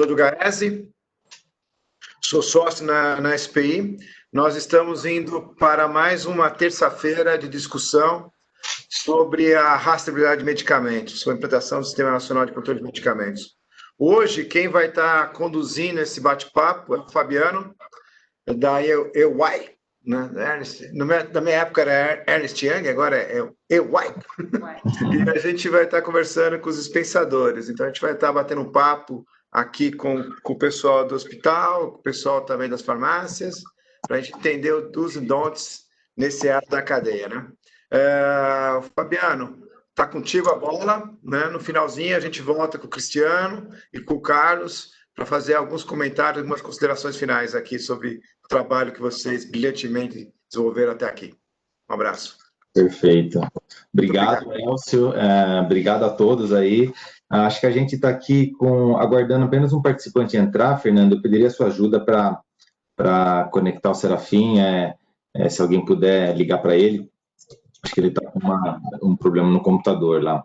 do Gaese, sou sócio na SPI. Nós estamos indo para mais uma terça-feira de discussão sobre a rastreabilidade de medicamentos, sobre a implantação do Sistema Nacional de Controle de Medicamentos. Hoje, quem vai estar conduzindo esse bate-papo é o Fabiano, da EY, né? Na minha época era Ernst Young, agora é EY. E a gente vai estar conversando com os dispensadores. Então, a gente vai estar batendo um papo aqui com o pessoal do hospital, com o pessoal também das farmácias, para a gente entender os do's e don'ts nesse ato da cadeia, né? Fabiano, está contigo a bola, né? No finalzinho a gente volta com o Cristiano e com o Carlos para fazer alguns comentários, algumas considerações finais aqui sobre o trabalho que vocês brilhantemente desenvolveram até aqui. Um abraço. Perfeito. Obrigado, Elcio. Obrigado a todos aí. Acho que a gente está aqui aguardando apenas um participante entrar. Fernando, eu pediria a sua ajuda para conectar o Serafim, se alguém puder ligar para ele. Acho que ele está com um problema no computador lá.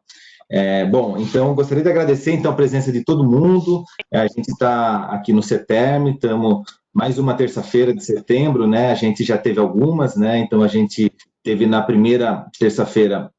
Bom, então, gostaria de agradecer, então, a presença de todo mundo. A gente está aqui no CETERM, estamos mais uma terça-feira de setembro, né? A gente já teve algumas, né? Então, a gente teve na primeira terça-feira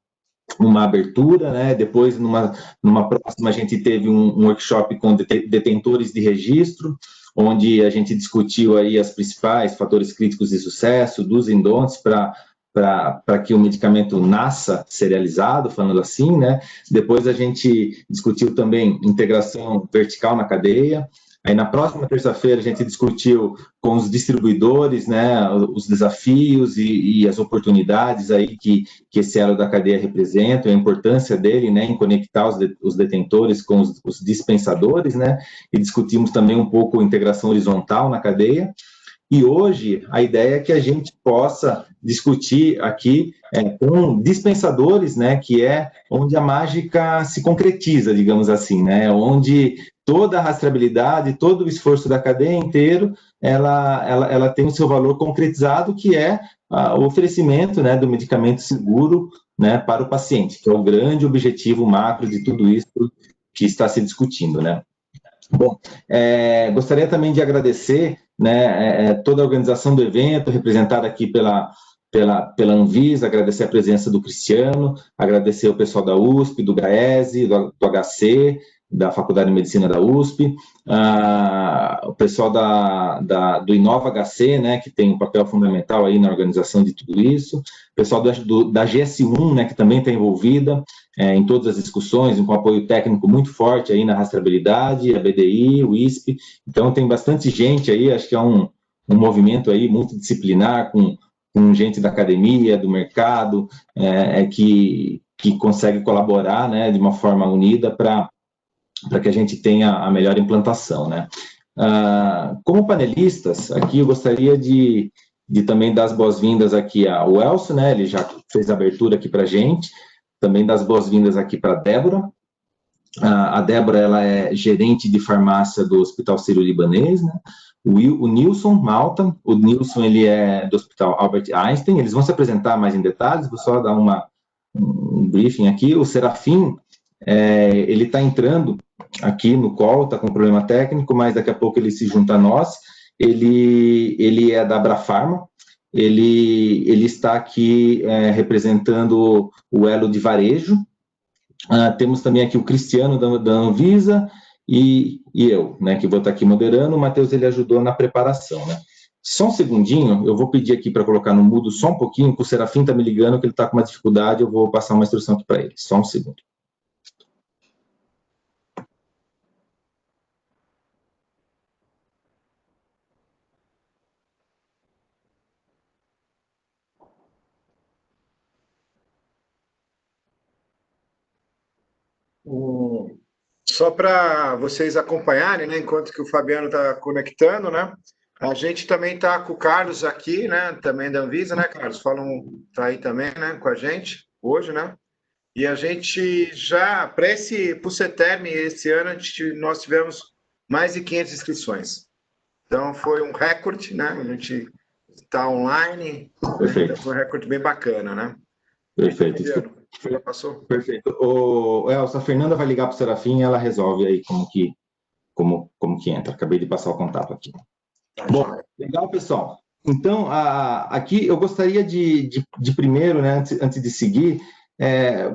uma abertura, né? Depois, numa próxima, a gente teve um workshop com detentores de registro, onde a gente discutiu aí os principais fatores críticos de sucesso, do's e don'ts para que o medicamento nasça serializado, falando assim, né? Depois a gente discutiu também integração vertical na cadeia. Aí na próxima terça-feira a gente discutiu com os distribuidores, né, os desafios e as oportunidades aí que esse elo da cadeia representa, a importância dele, né, em conectar os detentores com os dispensadores, né? E discutimos também um pouco a integração horizontal na cadeia. E hoje, a ideia é que a gente possa discutir aqui com dispensadores, né, que é onde a mágica se concretiza, digamos assim, né, onde toda a rastreabilidade, todo o esforço da cadeia inteiro, ela tem o seu valor concretizado, que é o oferecimento, né, do medicamento seguro, né, para o paciente, que é o grande objetivo macro de tudo isso que está se discutindo, né. Bom, gostaria também de agradecer, né, toda a organização do evento, representada aqui pela Anvisa, agradecer a presença do Cristiano, agradecer o pessoal da USP, do GAESE, do HC, da Faculdade de Medicina da USP, o pessoal do Inova HC, né, que tem um papel fundamental aí na organização de tudo isso, o pessoal da GS1, né, que também está envolvida em todas as discussões, com apoio técnico muito forte aí na rastreabilidade, a BDI, o ISP, então tem bastante gente aí, acho que é um movimento aí multidisciplinar, com gente da academia, do mercado, que consegue colaborar, né, de uma forma unida para que a gente tenha a melhor implantação, né. Como panelistas, aqui eu gostaria de também dar as boas-vindas aqui ao Elcio, né, ele já fez a abertura aqui para a gente, também dar as boas-vindas aqui para a Débora. A Débora, ela é gerente de farmácia do Hospital Sírio-Libanês, né. O Nilson Malta, o Nilson, ele é do Hospital Albert Einstein, eles vão se apresentar mais em detalhes, vou só dar um briefing aqui. O Serafim, ele está entrando aqui no call, está com problema técnico, mas daqui a pouco ele se junta a nós. Ele é da Abrafarma, ele está aqui representando o elo de varejo. Temos também aqui o Cristiano da Anvisa e eu, né, que vou estar aqui moderando. O Matheus, ele ajudou na preparação, né. Só um segundinho, eu vou pedir aqui para colocar no mudo só um pouquinho, porque o Serafim está me ligando, que ele está com uma dificuldade, eu vou passar uma instrução aqui para ele. Só um segundo. Só para vocês acompanharem, né, enquanto que o Fabiano está conectando, né, a gente também está com o Carlos aqui, né, também da Anvisa, né, Carlos? Está aí também, né, com a gente hoje, né? E a gente já, para o CETERM, esse ano, nós tivemos mais de 500 inscrições. Então, foi um recorde, né? A gente está online, então foi um recorde bem bacana, né? Perfeito. Já passou? Perfeito. Elsa, a Fernanda vai ligar para o Serafim e ela resolve aí como que como que entra. Acabei de passar o contato aqui. Bom, legal, pessoal. Então, aqui eu gostaria de primeiro, né, antes de seguir,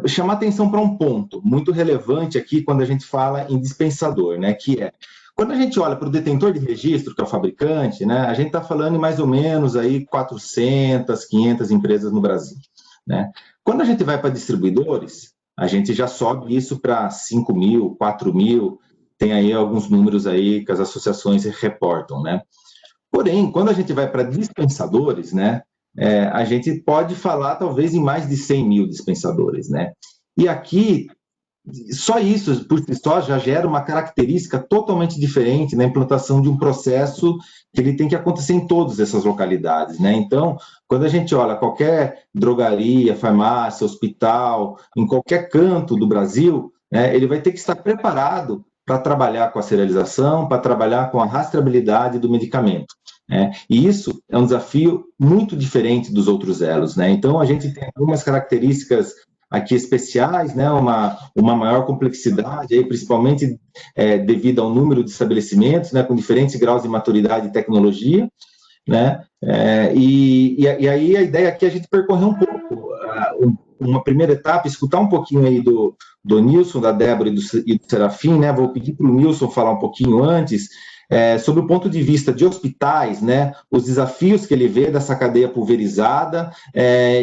chamar atenção para um ponto muito relevante aqui quando a gente fala em dispensador, né, que é, quando a gente olha para o detentor de registro, que é o fabricante, né, a gente está falando em mais ou menos aí 400, 500 empresas no Brasil, né? Quando a gente vai para distribuidores, a gente já sobe isso para 5 mil, 4 mil, tem aí alguns números aí que as associações reportam, né? Porém, quando a gente vai para dispensadores, né, a gente pode falar talvez em mais de 100 mil dispensadores, né? E aqui, só isso, por si só, já gera uma característica totalmente diferente na implantação de um processo que ele tem que acontecer em todas essas localidades, né? Então, quando a gente olha qualquer drogaria, farmácia, hospital, em qualquer canto do Brasil, né, ele vai ter que estar preparado para trabalhar com a serialização, para trabalhar com a rastreabilidade do medicamento, né? E isso é um desafio muito diferente dos outros elos, né? Então, a gente tem algumas características aqui especiais, né, uma maior complexidade, aí, principalmente devido ao número de estabelecimentos, né, com diferentes graus de maturidade e tecnologia, né, e aí a ideia aqui é a gente percorrer um pouco, uma primeira etapa, escutar um pouquinho aí do Nilson, da Débora e do Serafim, né, vou pedir para o Nilson falar um pouquinho antes, sobre o ponto de vista de hospitais, né, os desafios que ele vê dessa cadeia pulverizada,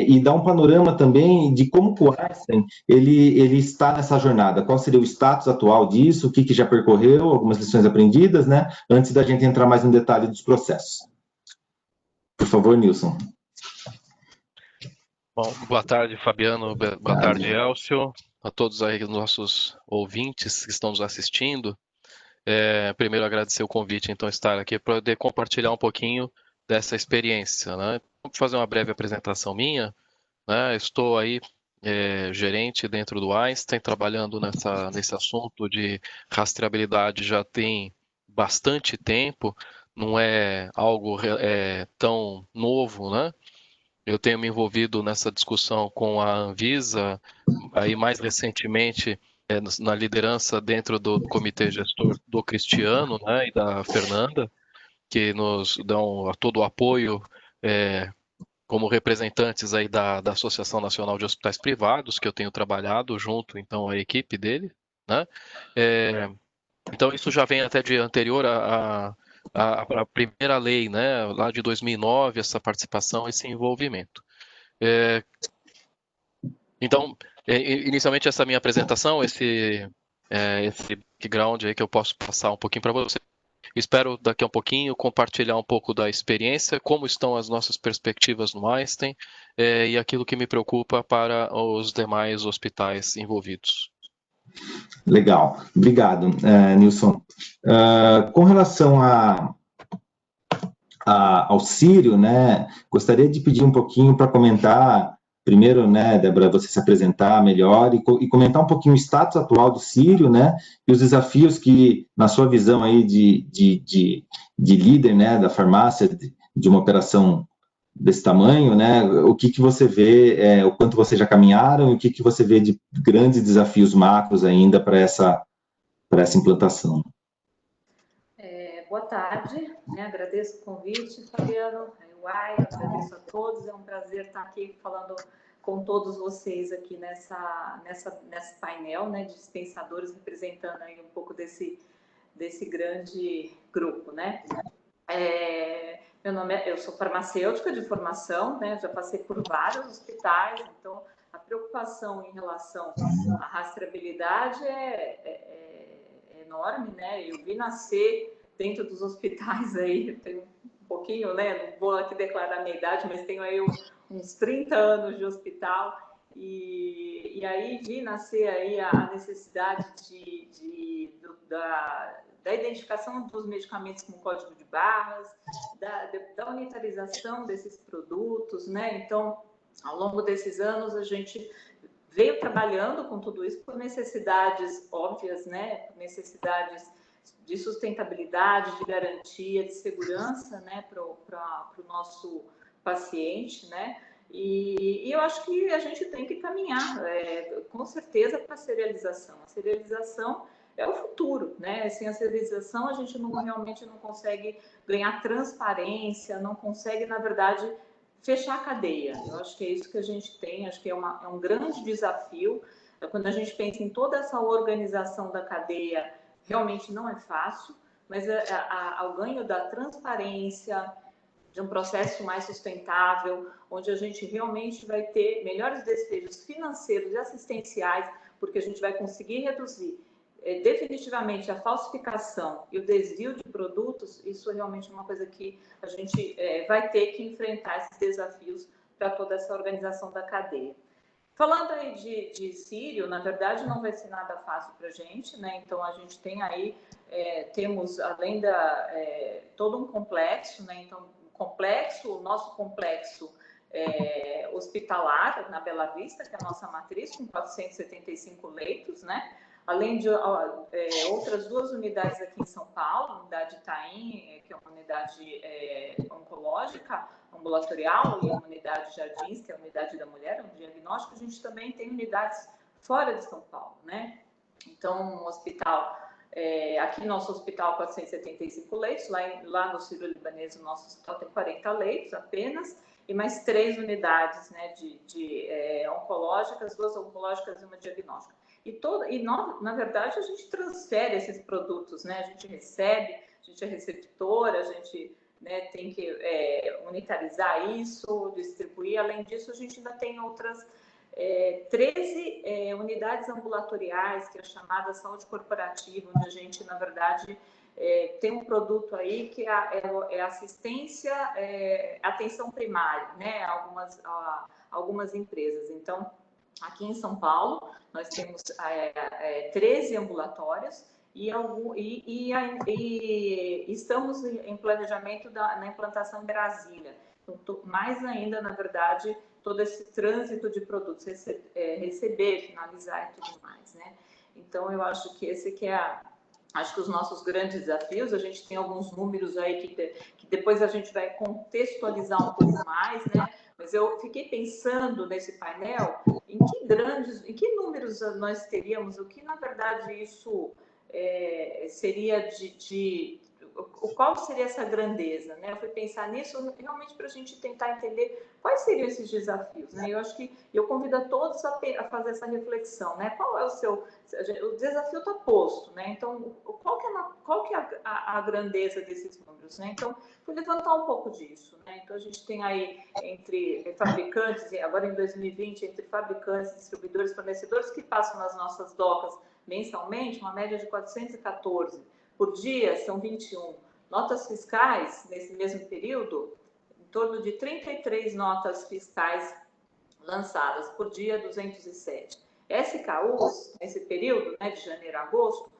e dar um panorama também de como o Einstein ele está nessa jornada, qual seria o status atual disso, o que já percorreu, algumas lições aprendidas, né, antes da gente entrar mais no detalhe dos processos. Por favor, Nilson. Bom, boa tarde, Fabiano, boa tarde, Elcio, a todos aí os nossos ouvintes que estão nos assistindo. Primeiro agradecer o convite, então, estar aqui para poder compartilhar um pouquinho dessa experiência, né? Vou fazer uma breve apresentação minha, né? Estou aí gerente dentro do Einstein, trabalhando nesse assunto de rastreabilidade já tem bastante tempo, não é algo tão novo, né? Eu tenho me envolvido nessa discussão com a Anvisa, aí mais recentemente na liderança dentro do comitê gestor do Cristiano, né, e da Fernanda, que nos dão todo o apoio como representantes aí da Associação Nacional de Hospitais Privados, que eu tenho trabalhado junto, então, à equipe dele, né? Então, isso já vem até de anterior à primeira lei, né, lá de 2009, essa participação, esse envolvimento. Então, inicialmente essa minha apresentação, esse background aí que eu posso passar um pouquinho para você. Espero daqui a um pouquinho compartilhar um pouco da experiência, como estão as nossas perspectivas no Einstein e aquilo que me preocupa para os demais hospitais envolvidos. Legal, obrigado, Nilson. Com relação ao Círio, né, gostaria de pedir um pouquinho para comentar, primeiro, né, Débora, você se apresentar melhor e comentar um pouquinho o status atual do Círio, né, e os desafios que, na sua visão aí de líder, né, da farmácia, de uma operação desse tamanho, né, o que você vê, o quanto vocês já caminharam e o que você vê de grandes desafios macros ainda para essa implantação. Boa tarde, né? Agradeço o convite, Fabiano, agradeço a todos, é um prazer estar aqui falando com todos vocês aqui nesse painel, né, de dispensadores, representando aí um pouco desse grande grupo, né? Eu sou farmacêutica de formação, né? Já passei por vários hospitais, então a preocupação em relação à rastreabilidade é enorme, né? Eu vi nascer dentro dos hospitais aí, tem um pouquinho, né? Não vou aqui declarar a minha idade, mas tenho aí uns 30 anos de hospital e aí vi nascer aí a necessidade da identificação dos medicamentos com código de barras, da unitarização desses produtos, né? Então, ao longo desses anos, a gente veio trabalhando com tudo isso por necessidades óbvias, né? Por necessidades de sustentabilidade, de garantia, de segurança, né? Para o nosso paciente, né? E eu acho que a gente tem que caminhar, com certeza, para a serialização. A serialização é o futuro, né? Sem a servilização, a gente realmente não consegue ganhar transparência, não consegue, na verdade, fechar a cadeia. Eu acho que é isso que a gente tem, acho que é um grande desafio. Quando a gente pensa em toda essa organização da cadeia, realmente não é fácil, mas ao ganho da transparência, de um processo mais sustentável, onde a gente realmente vai ter melhores despejos financeiros e assistenciais, porque a gente vai conseguir reduzir definitivamente a falsificação e o desvio de produtos. Isso é realmente uma coisa que a gente vai ter que enfrentar esses desafios para toda essa organização da cadeia. Falando aí de Círio, na verdade não vai ser nada fácil para a gente, né? Então a gente tem aí, temos além todo um complexo, né? Então o nosso complexo hospitalar na Bela Vista, que é a nossa matriz, com 475 leitos, né? Além de outras 2 unidades aqui em São Paulo, a unidade Itaim, que é uma unidade oncológica, ambulatorial, e a unidade Jardins, que é a unidade da mulher, um diagnóstico. A gente também tem unidades fora de São Paulo, né? Então, um hospital, aqui nosso hospital 475 leitos, lá no Sírio-Libanês o nosso hospital tem 40 leitos apenas, e mais 3 unidades, né, oncológicas, 2 oncológicas e uma diagnóstica. Na verdade, a gente transfere esses produtos, né? A gente recebe, a gente é receptora, a gente, né, tem que unitarizar isso, distribuir. Além disso, a gente ainda tem outras 13 unidades ambulatoriais, que é a chamada saúde corporativa, onde a gente, na verdade, tem um produto aí que é assistência, atenção primária, né? Algumas empresas. Então, aqui em São Paulo, nós temos 13 ambulatórios e estamos em planejamento na implantação em Brasília. Então, mais ainda, na verdade, todo esse trânsito de produtos, receber, finalizar e tudo mais, né? Então, eu acho que esse que acho que os nossos grandes desafios. A gente tem alguns números aí que depois a gente vai contextualizar um pouco mais, né? Mas eu fiquei pensando nesse painel em que números nós teríamos, o que na verdade isso seria qual seria essa grandeza, né? Eu fui pensar nisso realmente para a gente tentar entender quais seriam esses desafios, né? Eu acho que eu convido a todos a fazer essa reflexão, né? Qual é o desafio está posto, né? Então, qual que é a grandeza desses números, né? Então, fui levantar um pouco disso, né? Então, a gente tem aí entre fabricantes, agora em 2020, entre fabricantes, distribuidores, fornecedores que passam nas nossas docas mensalmente, uma média de 414 por dia, são 21. Notas fiscais, nesse mesmo período, em torno de 33 notas fiscais lançadas, por dia 207. SKUs, nesse período, né, de janeiro a agosto,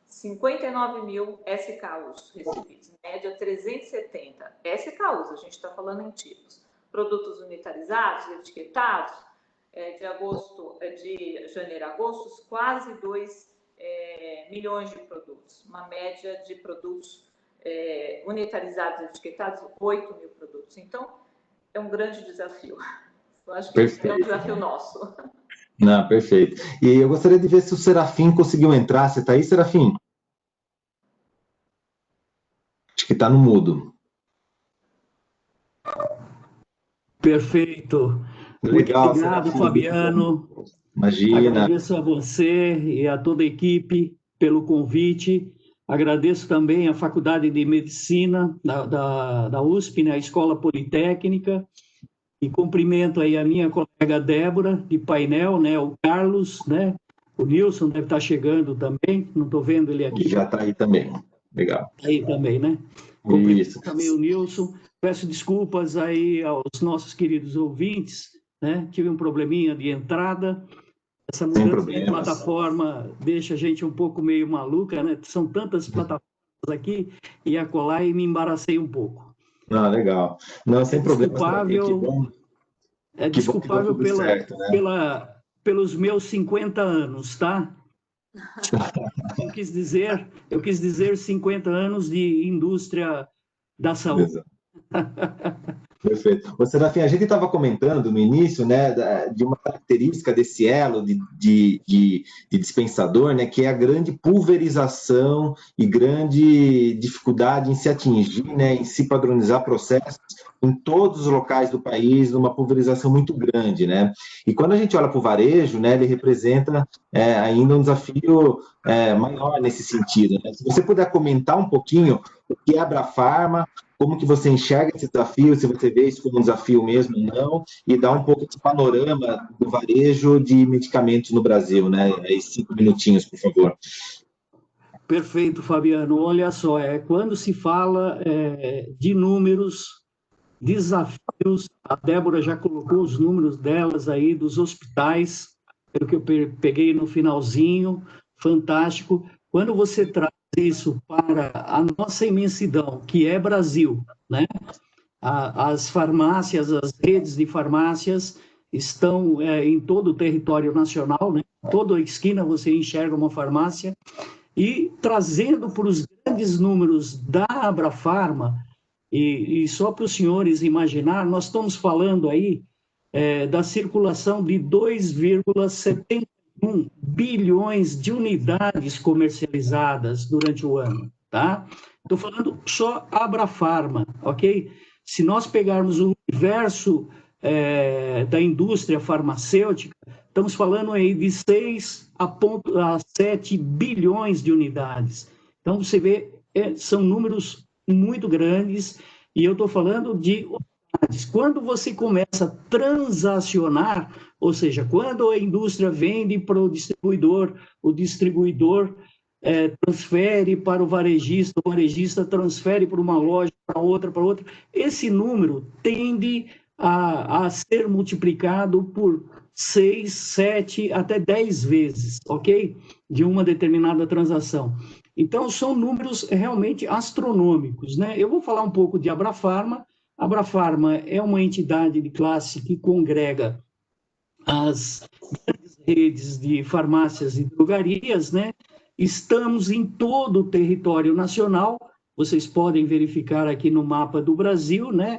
59 mil SKUs recebidos, média 370. SKUs, a gente está falando em tipos. Produtos unitarizados, etiquetados, de janeiro a agosto, quase 2 milhões de produtos. Uma média de produtos unitarizados e etiquetados, 8 mil produtos. Então, é um grande desafio. Eu acho que é um desafio nosso. Não, perfeito. E eu gostaria de ver se o Serafim conseguiu entrar. Você está aí, Serafim? Acho que está no mudo. Perfeito. Legal, muito obrigado, Serafim. Fabiano. Imagina. Agradeço a você e a toda a equipe pelo convite. Agradeço também à Faculdade de Medicina da USP, né, a Escola Politécnica, e cumprimento aí a minha colega Débora, de painel, né, o Carlos, né, o Nilson deve estar chegando também, não estou vendo ele aqui. Já está aí também, legal. Aí também, né? Cumprimento Isso. também o Nilson. Peço desculpas aí aos nossos queridos ouvintes, né? Tive um probleminha de entrada. Essa mudança de plataforma deixa a gente um pouco meio maluca, né? São tantas plataformas aqui e acolá e me embaracei um pouco. Ah, legal. Não, sem problema. É desculpável certo, né? pelos meus 50 anos, tá? Eu quis dizer 50 anos de indústria da saúde. Perfeito. Ô, Serafim, a gente estava comentando no início, né, de uma característica desse elo de dispensador, né, que é a grande pulverização e grande dificuldade em se atingir, né, em se padronizar processos em todos os locais do país, numa pulverização muito grande, né? E quando a gente olha para o varejo, né, ele representa ainda um desafio maior nesse sentido, né? Se você puder comentar um pouquinho o que é a Abrafarma, como que você enxerga esse desafio, se você vê isso como um desafio mesmo ou não, e dar um pouco de panorama do varejo de medicamentos no Brasil, né? Aí 5 minutinhos, por favor. Perfeito, Fabiano. Olha só, quando se fala de números, desafios, a Débora já colocou os números delas aí, dos hospitais, pelo que eu peguei no finalzinho, fantástico. Quando você traz isso para a nossa imensidão, que é Brasil, né? As farmácias, as redes de farmácias estão em todo o território nacional, né? Toda esquina você enxerga uma farmácia, e trazendo para os grandes números da Abrafarma, e só para os senhores imaginar, nós estamos falando aí da circulação de 2,71 bilhões de unidades comercializadas durante o ano, tá? Estou falando só Abrafarma, ok? Se nós pegarmos o universo da indústria farmacêutica, estamos falando aí de 6 a 7 bilhões de unidades. Então, você vê, são números muito grandes, e eu estou falando de unidades. Quando você começa a transacionar, ou seja, quando a indústria vende para o distribuidor transfere para o varejista transfere para uma loja, para outra, esse número tende a ser multiplicado por 6, 7, até 10 vezes, ok? De uma determinada transação. Então, são números realmente astronômicos, né? Eu vou falar um pouco de Abrafarma. A Abrafarma é uma entidade de classe que congrega as grandes redes de farmácias e drogarias, né? Estamos em todo o território nacional, vocês podem verificar aqui no mapa do Brasil, né?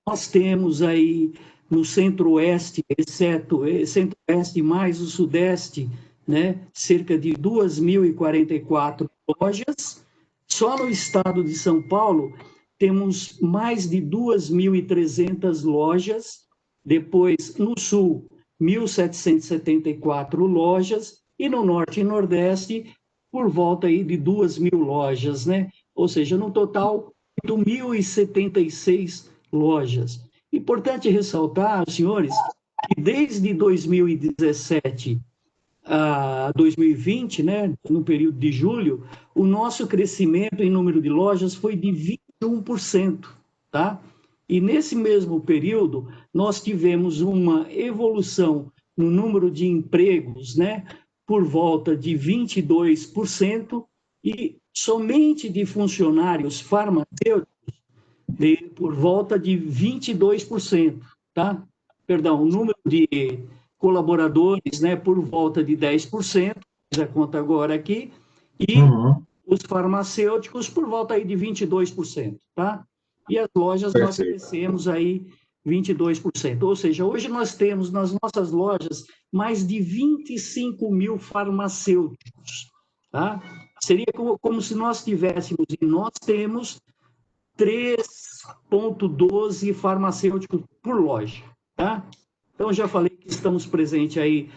Nós temos aí no centro-oeste, exceto centro-oeste mais o sudeste, né? Cerca de 2.044 lojas. Só no estado de São Paulo temos mais de 2.300 lojas. Depois, no sul, 1.774 lojas, e no norte e nordeste, por volta aí de 2.000 lojas, né? Ou seja, no total, 1.076 lojas. Importante ressaltar, senhores, que desde 2017 a 2020, né, no período de julho, o nosso crescimento em número de lojas foi de 21%, tá? E nesse mesmo período, nós tivemos uma evolução no número de empregos, né, por volta de 22%, e somente de funcionários farmacêuticos, por volta de 22%, tá? Perdão, o número de colaboradores, né, por volta de 10%, fiz a conta agora aqui, e os farmacêuticos por volta aí de 22%, tá? E as lojas nós crescemos aí 22%. Ou seja, hoje nós temos nas nossas lojas mais de 25 mil farmacêuticos, tá? Seria como se nós tivéssemos, e nós temos 3,12 farmacêuticos por loja, tá? Então, já falei que estamos presentes aí,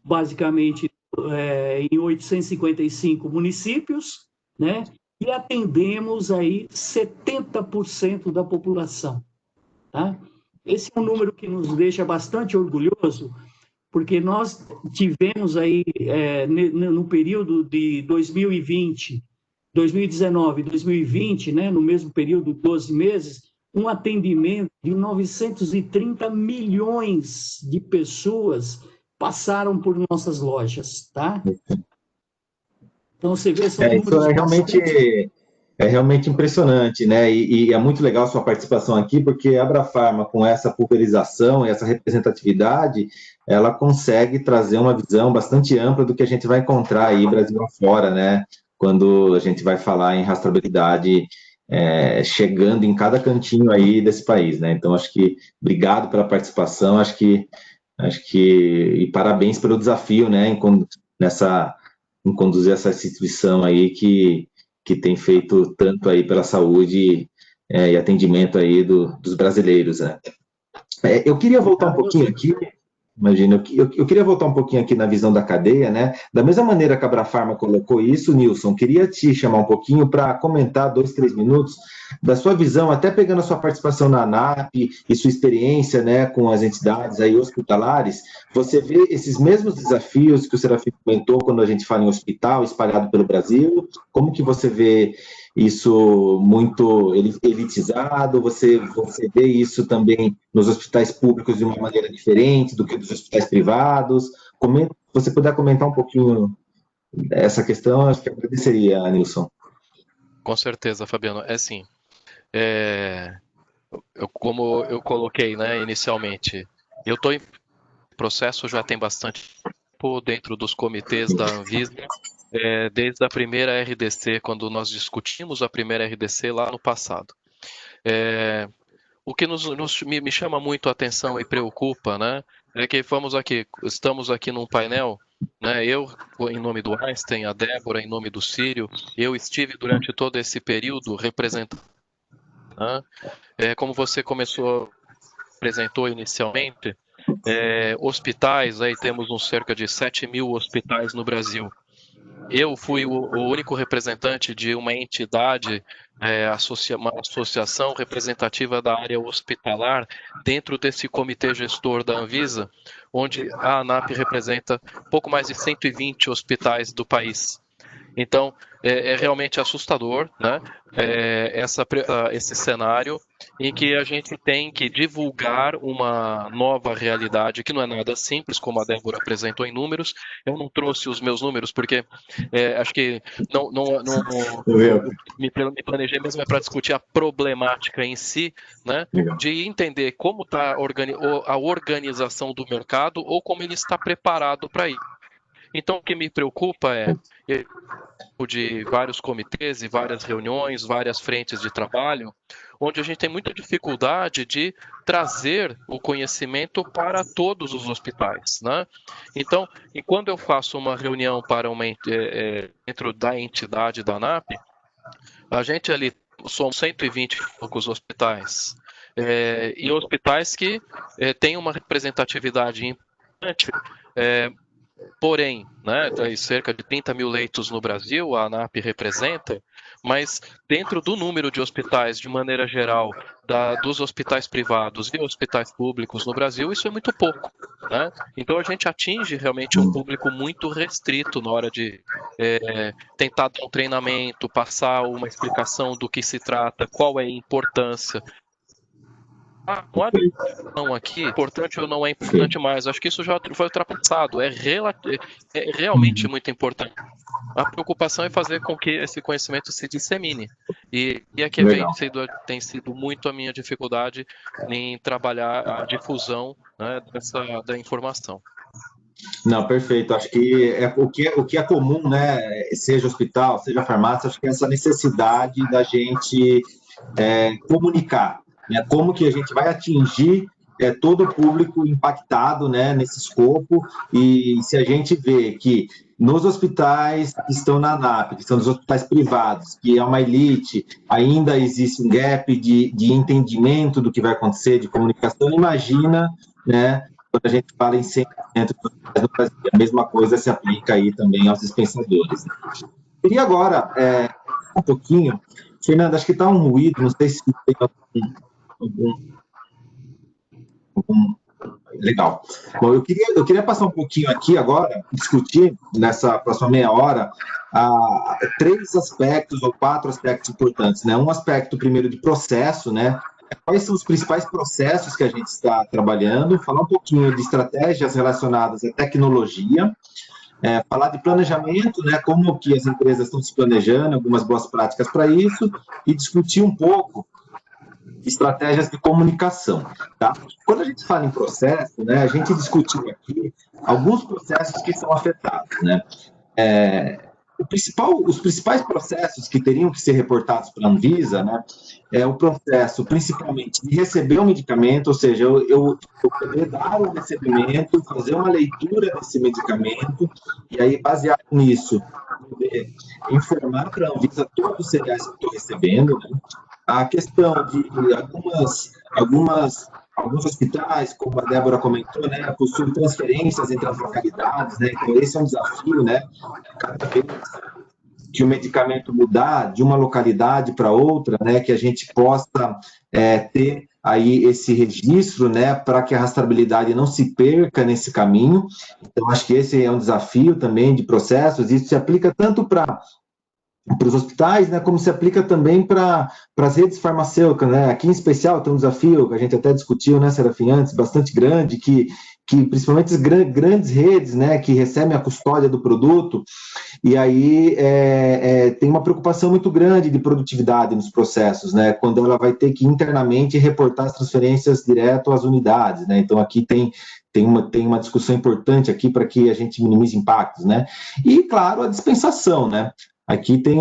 basicamente, em 855 municípios, né? E atendemos aí 70% da população, tá? Esse é um número que nos deixa bastante orgulhoso, porque nós tivemos aí, no período de 2019 e 2020, né, no mesmo período, 12 meses, um atendimento de 930 milhões de pessoas passaram por nossas lojas, tá? Então, você vê, são números... Isso é realmente impressionante, né? E é muito legal a sua participação aqui, porque a Abrafarma, com essa pulverização e essa representatividade, ela consegue trazer uma visão bastante ampla do que a gente vai encontrar aí Brasil afora, né? Quando a gente vai falar em rastreabilidade chegando em cada cantinho aí desse país, né? Então, acho que obrigado pela participação, acho que e parabéns pelo desafio, né, em conduzir essa instituição aí que tem feito tanto aí pela saúde e atendimento aí dos brasileiros, né? Eu queria voltar um pouquinho aqui. Imagina, eu queria voltar um pouquinho aqui na visão da cadeia, né? Da mesma maneira que a Abrafarma colocou isso, Nilson, queria te chamar um pouquinho para comentar 2, 3 minutos da sua visão, até pegando a sua participação na ANAP e sua experiência, né, com as entidades aí hospitalares. Você vê esses mesmos desafios que o Serafim comentou quando a gente fala em hospital espalhado pelo Brasil? Como que você vê isso muito elitizado? Você vê isso também nos hospitais públicos de uma maneira diferente do que dos hospitais privados? Se você puder comentar um pouquinho essa questão, acho que agradeceria, Nilson. Com certeza, Fabiano. É assim, como eu coloquei, né, inicialmente, eu estou em processo já tem bastante tempo dentro dos comitês da Anvisa, desde a primeira RDC, quando nós discutimos a primeira RDC lá no passado. O que me chama muito a atenção e preocupa, né, é que estamos aqui num painel, né, eu em nome do Einstein, a Débora em nome do Círio, eu estive durante todo esse período representando, né, como você apresentou inicialmente, hospitais, aí temos cerca de 7.000 hospitais no Brasil. Eu fui o único representante de uma entidade, uma associação representativa da área hospitalar dentro desse comitê gestor da Anvisa, onde a ANAP representa pouco mais de 120 hospitais do país. Então, é realmente assustador, né? Esse cenário em que a gente tem que divulgar uma nova realidade, que não é nada simples, como a Débora apresentou em números. Eu não trouxe os meus números, porque acho que me planejei mesmo para discutir a problemática em si, né? De entender como está a organização do mercado ou como ele está preparado para ir. Então, o que me preocupa de vários comitês e várias reuniões, várias frentes de trabalho, onde a gente tem muita dificuldade de trazer o conhecimento para todos os hospitais, né? Então, e quando eu faço uma reunião para dentro da entidade da ANAP, a gente ali somos 120 e poucos hospitais, e hospitais que têm uma representatividade importante, porém, né, cerca de 30.000 leitos no Brasil, a ANAP representa, mas dentro do número de hospitais, de maneira geral, dos hospitais privados e hospitais públicos no Brasil, isso é muito pouco, né? Então a gente atinge realmente um público muito restrito na hora de tentar dar um treinamento, passar uma explicação do que se trata, qual é a importância. Não aqui, importante ou não é importante mais. Acho que isso já foi ultrapassado. É realmente muito importante. A preocupação é fazer com que esse conhecimento se dissemine. E aqui tem sido muito a minha dificuldade em trabalhar a difusão, né, da informação. Não, perfeito. Acho que o que é comum, né? Seja hospital, seja farmácia, acho que é essa necessidade da gente comunicar, né? Como que a gente vai atingir todo o público impactado, né, nesse escopo, e se a gente vê que nos hospitais que estão na ANAP, que são os hospitais privados, que é uma elite, ainda existe um gap de entendimento do que vai acontecer, de comunicação, imagina, né, quando a gente fala em 100% dos hospitais no Brasil. A mesma coisa se aplica aí também aos dispensadores. Queria agora, um pouquinho, Fernanda, acho que está um ruído, não sei se tem algum legal. Bom, eu queria passar um pouquinho aqui agora, discutir nessa próxima meia hora 3 aspectos ou 4 aspectos importantes, né? Um aspecto primeiro de processo, né? Quais são os principais processos que a gente está trabalhando, falar um pouquinho de estratégias relacionadas à tecnologia, falar de planejamento, né? Como que as empresas estão se planejando, algumas boas práticas para isso, e discutir um pouco estratégias de comunicação, tá? Quando a gente fala em processo, né, a gente discutiu aqui alguns processos que são afetados, né? os principais processos que teriam que ser reportados para a Anvisa, né, é o processo, principalmente, de receber o medicamento, ou seja, eu poder dar o recebimento, fazer uma leitura desse medicamento, e aí, baseado nisso, poder informar para a Anvisa todos os cereais que eu estou recebendo, né? A questão de alguns hospitais, como a Débora comentou, né, possuem transferências entre as localidades, né, então esse é um desafio, né, cada vez que o medicamento mudar de uma localidade para outra, né, que a gente possa ter aí esse registro, né, para que a rastreabilidade não se perca nesse caminho. Então, acho que esse é um desafio também de processos, isso se aplica tanto para os hospitais, né, como se aplica também para as redes farmacêuticas, né? Aqui em especial tem um desafio que a gente até discutiu, né, Serafim, antes, bastante grande, que principalmente as grandes redes, né, que recebem a custódia do produto, e aí tem uma preocupação muito grande de produtividade nos processos, né, quando ela vai ter que internamente reportar as transferências direto às unidades, né, então aqui tem uma discussão importante aqui para que a gente minimize impactos, né, e claro, a dispensação, né, aqui tem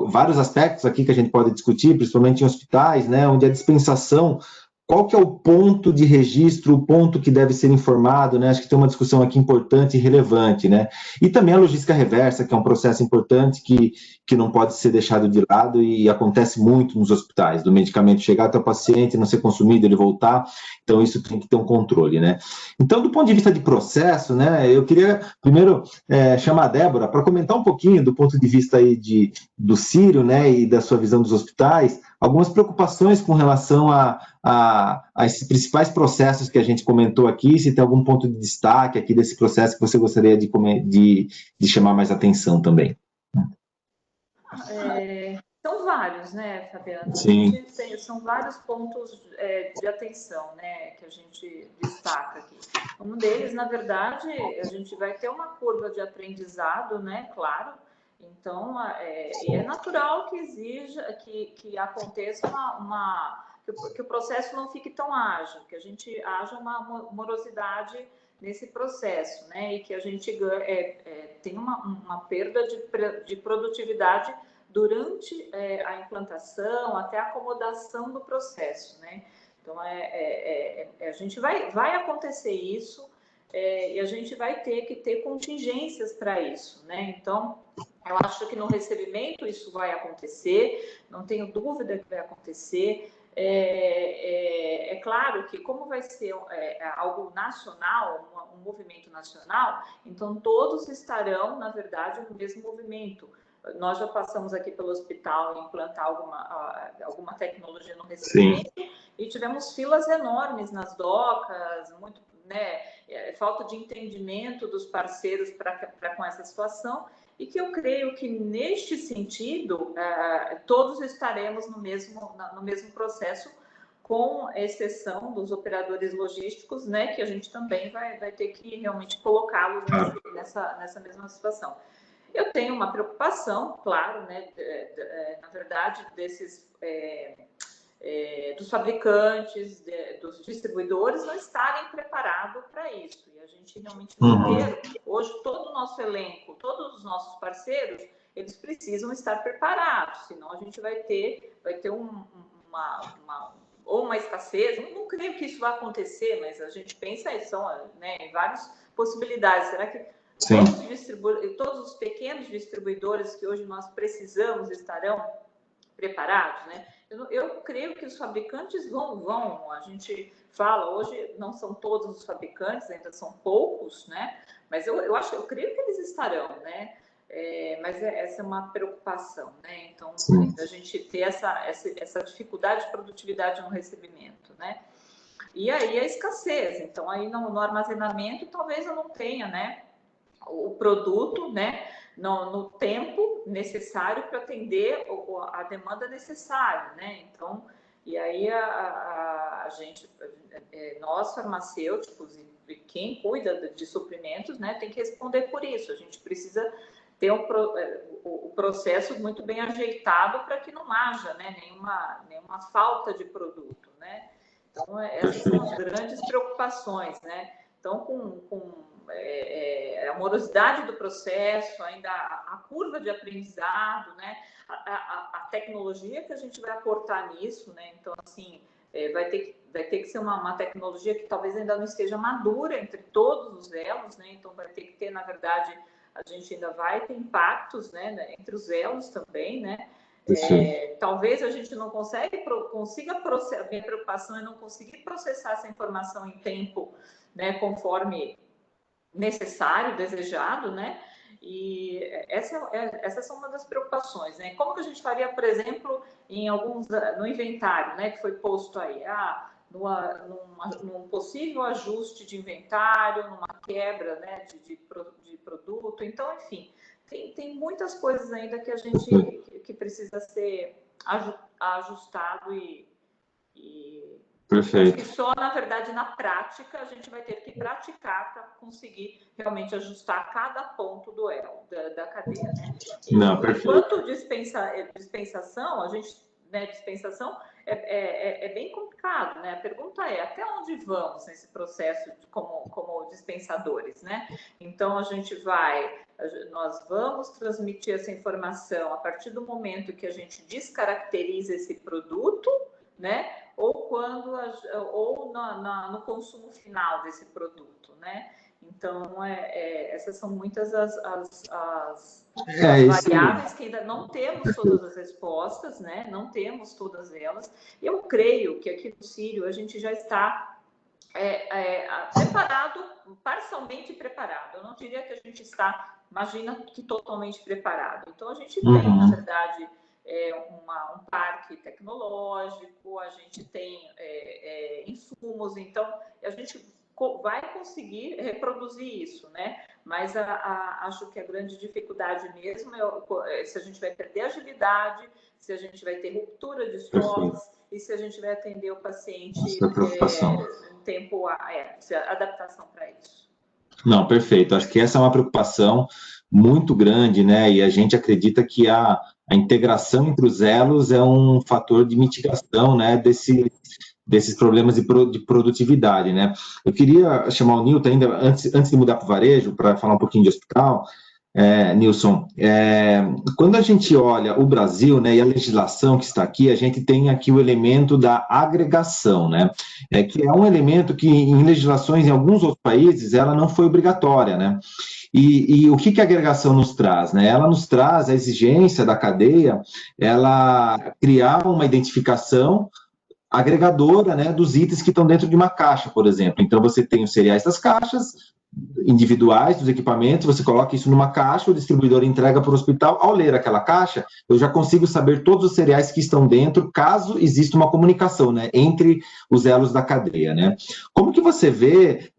vários aspectos aqui que a gente pode discutir, principalmente em hospitais, né, onde a dispensação, qual que é o ponto de registro, o ponto que deve ser informado, né? Acho que tem uma discussão aqui importante e relevante, né? E também a logística reversa, que é um processo importante que não pode ser deixado de lado e acontece muito nos hospitais, do medicamento chegar até o paciente, não ser consumido, ele voltar, então isso tem que ter um controle, né? Então, do ponto de vista de processo, né, eu queria primeiro chamar a Débora para comentar um pouquinho do ponto de vista aí do Círio, né, e da sua visão dos hospitais, algumas preocupações com relação a esses principais processos que a gente comentou aqui, se tem algum ponto de destaque aqui desse processo que você gostaria de chamar mais atenção também. São vários, né, Fabiana? Sim. São vários pontos de atenção, né, que a gente destaca aqui. Um deles, na verdade, a gente vai ter uma curva de aprendizado, né, claro. Então, é natural que exija, que aconteça que o processo não fique tão ágil, que a gente haja uma morosidade nesse processo, né, e que a gente tenha uma perda de produtividade durante a implantação, até a acomodação do processo, né? Então, a gente vai acontecer isso e a gente vai ter que ter contingências para isso, né? Então, eu acho que no recebimento isso vai acontecer, não tenho dúvida que vai acontecer. É claro que, como vai ser algo nacional, um movimento nacional, então todos estarão, na verdade, no mesmo movimento. Nós já passamos aqui pelo hospital em implantar alguma tecnologia no recebimento. Sim. E tivemos filas enormes nas docas, muito, né, falta de entendimento dos parceiros com essa situação, e que eu creio que, neste sentido, todos estaremos no mesmo processo, com exceção dos operadores logísticos, né, que a gente também vai ter que realmente colocá-los nessa mesma situação. Eu tenho uma preocupação, claro, né, na verdade, dos fabricantes, dos distribuidores não estarem preparados para isso. E a gente realmente inteiro, hoje todo o nosso elenco, todos os nossos parceiros, eles precisam estar preparados, senão a gente vai ter uma escassez. Não creio que isso vai acontecer, mas a gente pensa em várias possibilidades. Será que todos os pequenos distribuidores que hoje nós precisamos estarão preparados, né? Eu creio que os fabricantes vão. A gente fala hoje, não são todos os fabricantes, ainda são poucos, né? Mas eu creio que eles estarão, né? Mas essa é uma preocupação, né? Então, a gente ter essa dificuldade de produtividade no recebimento, né? E aí a escassez. Então, aí no armazenamento, talvez eu não tenha, né, o produto, né, no tempo necessário para atender a demanda necessária, né? Então, e aí a gente, nós farmacêuticos e quem cuida de suprimentos, né, tem que responder por isso. A gente precisa ter o processo muito bem ajeitado para que não haja, né, nenhuma falta de produto, né? Então, essas são as grandes preocupações, né? Então, com a morosidade do processo, ainda a curva de aprendizado, né? A tecnologia que a gente vai aportar nisso, né? Então, assim, vai ter que ser uma tecnologia que talvez ainda não esteja madura entre todos os elos, né? Então, vai ter que ter, na verdade, a gente ainda vai ter impactos, né, entre os elos também, né? Talvez a gente não consiga processar, minha preocupação é não conseguir processar essa informação em tempo, né, conforme necessário, desejado, né? E essas são uma das preocupações, né? Como que a gente faria, por exemplo, no inventário, né, que foi posto aí, num possível ajuste de inventário, numa quebra, né, de produto. Então, enfim, tem muitas coisas ainda que a gente que precisa ser ajustado e Perfeito. acho que só, na verdade, na prática, a gente vai ter que praticar para conseguir realmente ajustar cada ponto do elo, da cadeia, né? Enquanto dispensação, a gente, né, dispensação é bem complicado, né? A pergunta é, até onde vamos nesse processo como dispensadores, né? Então, nós vamos transmitir essa informação a partir do momento que a gente descaracteriza esse produto, né? Ou no consumo final desse produto, né? Então, essas são muitas as variáveis que ainda não temos todas as respostas, né? Não temos todas elas. Eu creio que aqui no Círio a gente já está preparado, parcialmente preparado. Eu não diria que a gente está, imagina que totalmente preparado. Então, a gente tem, na verdade, um parque tecnológico, a gente tem insumos, então a gente vai conseguir reproduzir isso, né? Mas acho que a grande dificuldade mesmo é se a gente vai perder agilidade, se a gente vai ter ruptura de estoques e se a gente vai atender o paciente em tempo, adaptação para isso. Não, perfeito. Acho que essa é uma preocupação muito grande, né? E a gente acredita que a integração entre os elos é um fator de mitigação, né, desses problemas de produtividade, né? Eu queria chamar o Nilton ainda, antes de mudar para o varejo, para falar um pouquinho de hospital, Nilson, quando a gente olha o Brasil, né, e a legislação que está aqui, a gente tem aqui o elemento da agregação, né, que é um elemento que em legislações em alguns outros países ela não foi obrigatória, né, e o que a agregação nos traz, né, ela nos traz a exigência da cadeia, ela criar uma identificação agregadora, né, dos itens que estão dentro de uma caixa, por exemplo. Então, você tem os cereais das caixas individuais dos equipamentos, você coloca isso numa caixa, o distribuidor entrega para o hospital. Ao ler aquela caixa, eu já consigo saber todos os cereais que estão dentro, caso exista uma comunicação, né, entre os elos da cadeia, né. Como que você vê,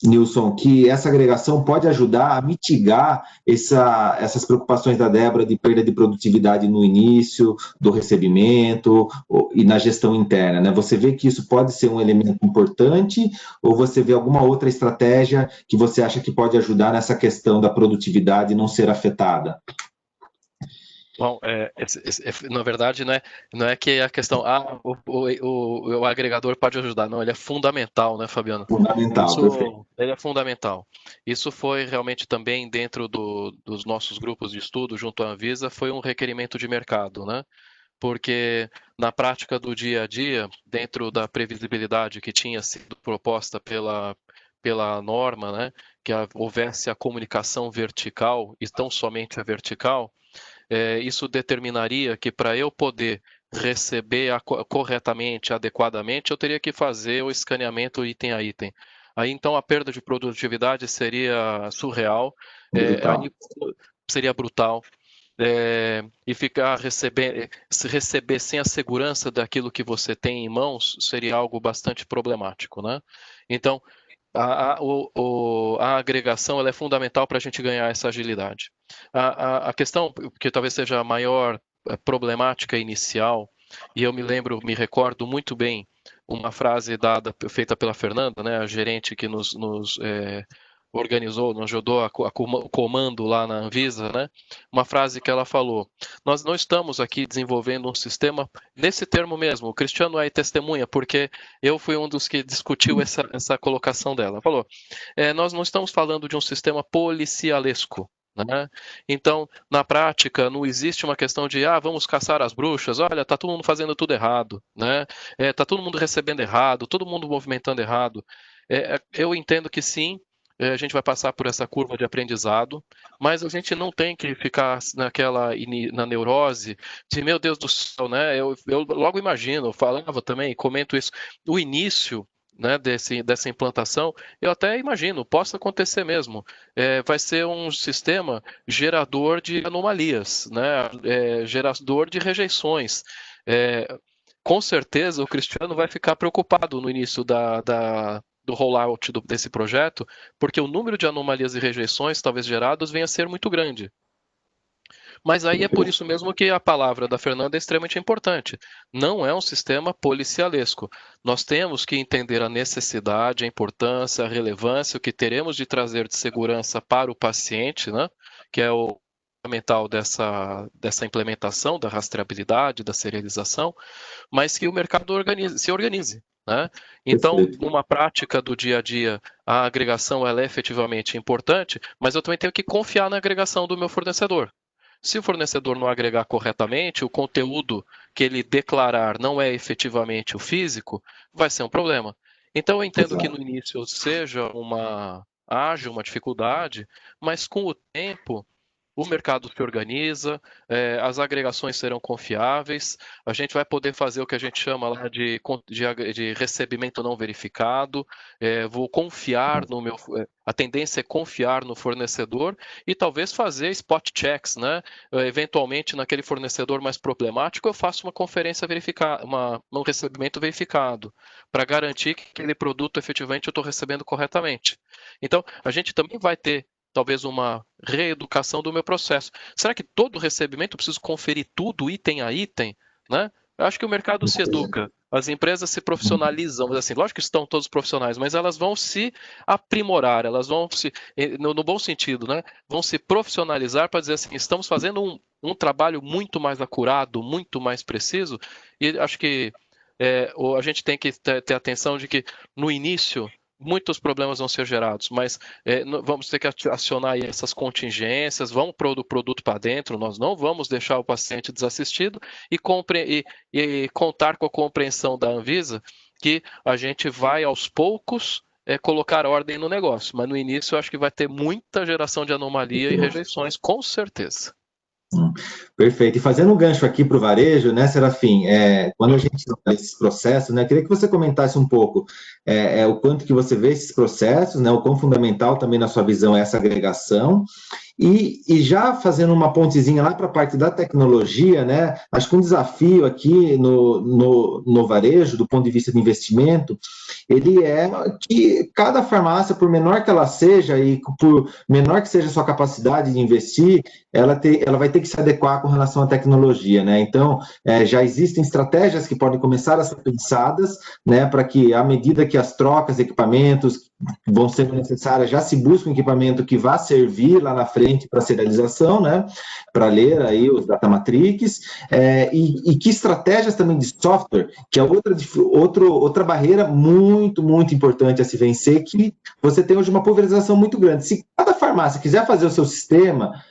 Nilson, que essa agregação pode ajudar a mitigar essas preocupações da Débora de perda de produtividade no início do recebimento e na gestão interna, né? Você vê que isso pode ser um elemento importante ou você vê alguma outra estratégia que você acha que pode ajudar nessa questão da produtividade não ser afetada? Bom, na verdade, não é que a questão, o agregador pode ajudar, não, ele é fundamental, né, Fabiano? Fundamental, perfeito. Ele é fundamental. Isso foi realmente também dentro dos nossos grupos de estudo, junto à Anvisa, foi um requerimento de mercado, né? Porque na prática do dia a dia, dentro da previsibilidade que tinha sido proposta pela norma, né, que houvesse a comunicação vertical, e tão somente a vertical, isso determinaria que para eu poder receber corretamente, adequadamente, eu teria que fazer o escaneamento item a item. Aí então a perda de produtividade seria surreal, seria brutal. E receber sem a segurança daquilo que você tem em mãos seria algo bastante problemático, né? Então, a agregação ela é fundamental para a gente ganhar essa agilidade. A questão que talvez seja a maior problemática inicial, e eu me recordo muito bem uma frase feita pela Fernanda, né, a gerente que organizou, nos ajudou o comando lá na Anvisa, né? Uma frase que ela falou: nós não estamos aqui desenvolvendo um sistema nesse termo mesmo. O Cristiano é testemunha, porque eu fui um dos que discutiu essa colocação dela. Ela falou: nós não estamos falando de um sistema policialesco. Né? Então, na prática, não existe uma questão de vamos caçar as bruxas, olha, está todo mundo fazendo tudo errado, né? Tá todo mundo recebendo errado, todo mundo movimentando errado. Eu entendo que sim, a gente vai passar por essa curva de aprendizado, mas a gente não tem que ficar na neurose de, meu Deus do céu, né? Eu logo imagino, eu falava também, comento isso, o início, né, dessa implantação, eu até imagino, possa acontecer mesmo. Vai ser um sistema gerador de anomalias, né, gerador de rejeições. Com certeza o Cristiano vai ficar preocupado no início do rollout desse projeto, porque o número de anomalias e rejeições talvez geradas venha a ser muito grande. Mas aí é por isso mesmo que a palavra da Fernanda é extremamente importante. Não é um sistema policialesco. Nós temos que entender a necessidade, a importância, a relevância, o que teremos de trazer de segurança para o paciente, né? Que é o fundamental dessa implementação da rastreabilidade, da serialização, mas que o mercado se organize. Né? Então, numa prática do dia a dia, a agregação ela é efetivamente importante, mas eu também tenho que confiar na agregação do meu fornecedor. Se o fornecedor não agregar corretamente, o conteúdo que ele declarar não é efetivamente o físico, vai ser um problema. Então, eu entendo que no início haja uma dificuldade, mas com o tempo o mercado se organiza, as agregações serão confiáveis, a gente vai poder fazer o que a gente chama lá de recebimento não verificado, vou confiar no meu... A tendência é confiar no fornecedor e talvez fazer spot checks, né? Eventualmente, naquele fornecedor mais problemático, eu faço uma conferência verificada, um recebimento verificado, para garantir que aquele produto efetivamente eu estou recebendo corretamente. Então, a gente também vai ter talvez uma reeducação do meu processo. Será que todo recebimento eu preciso conferir tudo, item a item? Né? Eu acho que o mercado se educa, as empresas se profissionalizam, assim, lógico que estão todos profissionais, mas elas vão se aprimorar, elas vão se, no bom sentido, né? Vão se profissionalizar para dizer assim, estamos fazendo um trabalho muito mais acurado, muito mais preciso, e acho que a gente tem que ter atenção de que no início muitos problemas vão ser gerados, mas vamos ter que acionar aí essas contingências, vamos pôr o produto para dentro, nós não vamos deixar o paciente desassistido e contar com a compreensão da Anvisa que a gente vai aos poucos colocar ordem no negócio, mas no início eu acho que vai ter muita geração de anomalia e rejeições, com certeza. Perfeito. E fazendo um gancho aqui para o varejo, né, Serafim, quando a gente olha esses processos, né, queria que você comentasse um pouco o quanto que você vê esses processos, né, o quão fundamental também na sua visão é essa agregação, e já fazendo uma pontezinha lá para a parte da tecnologia, né, acho que um desafio aqui no varejo, do ponto de vista de investimento, ele é que cada farmácia, por menor que ela seja e por menor que seja a sua capacidade de investir, ela vai ter que se adequar com relação à tecnologia, né? Então, já existem estratégias que podem começar a ser pensadas, né, para que, à medida que as trocas de equipamentos vão ser necessárias, já se busca um equipamento que vá servir lá na frente para serialização, né, para ler aí os data matrix, e que estratégias também de software, que é outra barreira muito, muito importante a se vencer, que você tem hoje uma pulverização muito grande. Se cada farmácia quiser fazer o seu sistema,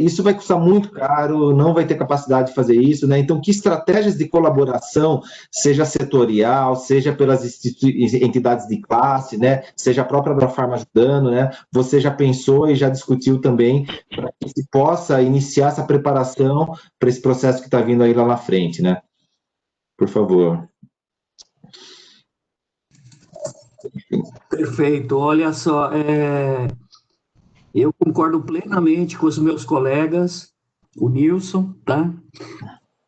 isso vai custar muito caro, não vai ter capacidade de fazer isso, né? Então, que estratégias de colaboração, seja setorial, seja pelas entidades de classe, né? Seja a própria Abrafarma ajudando, né? Você já pensou e já discutiu também para que se possa iniciar essa preparação para esse processo que está vindo aí lá na frente, né? Por favor. Perfeito. Olha só, eu concordo plenamente com os meus colegas, o Nilson, tá?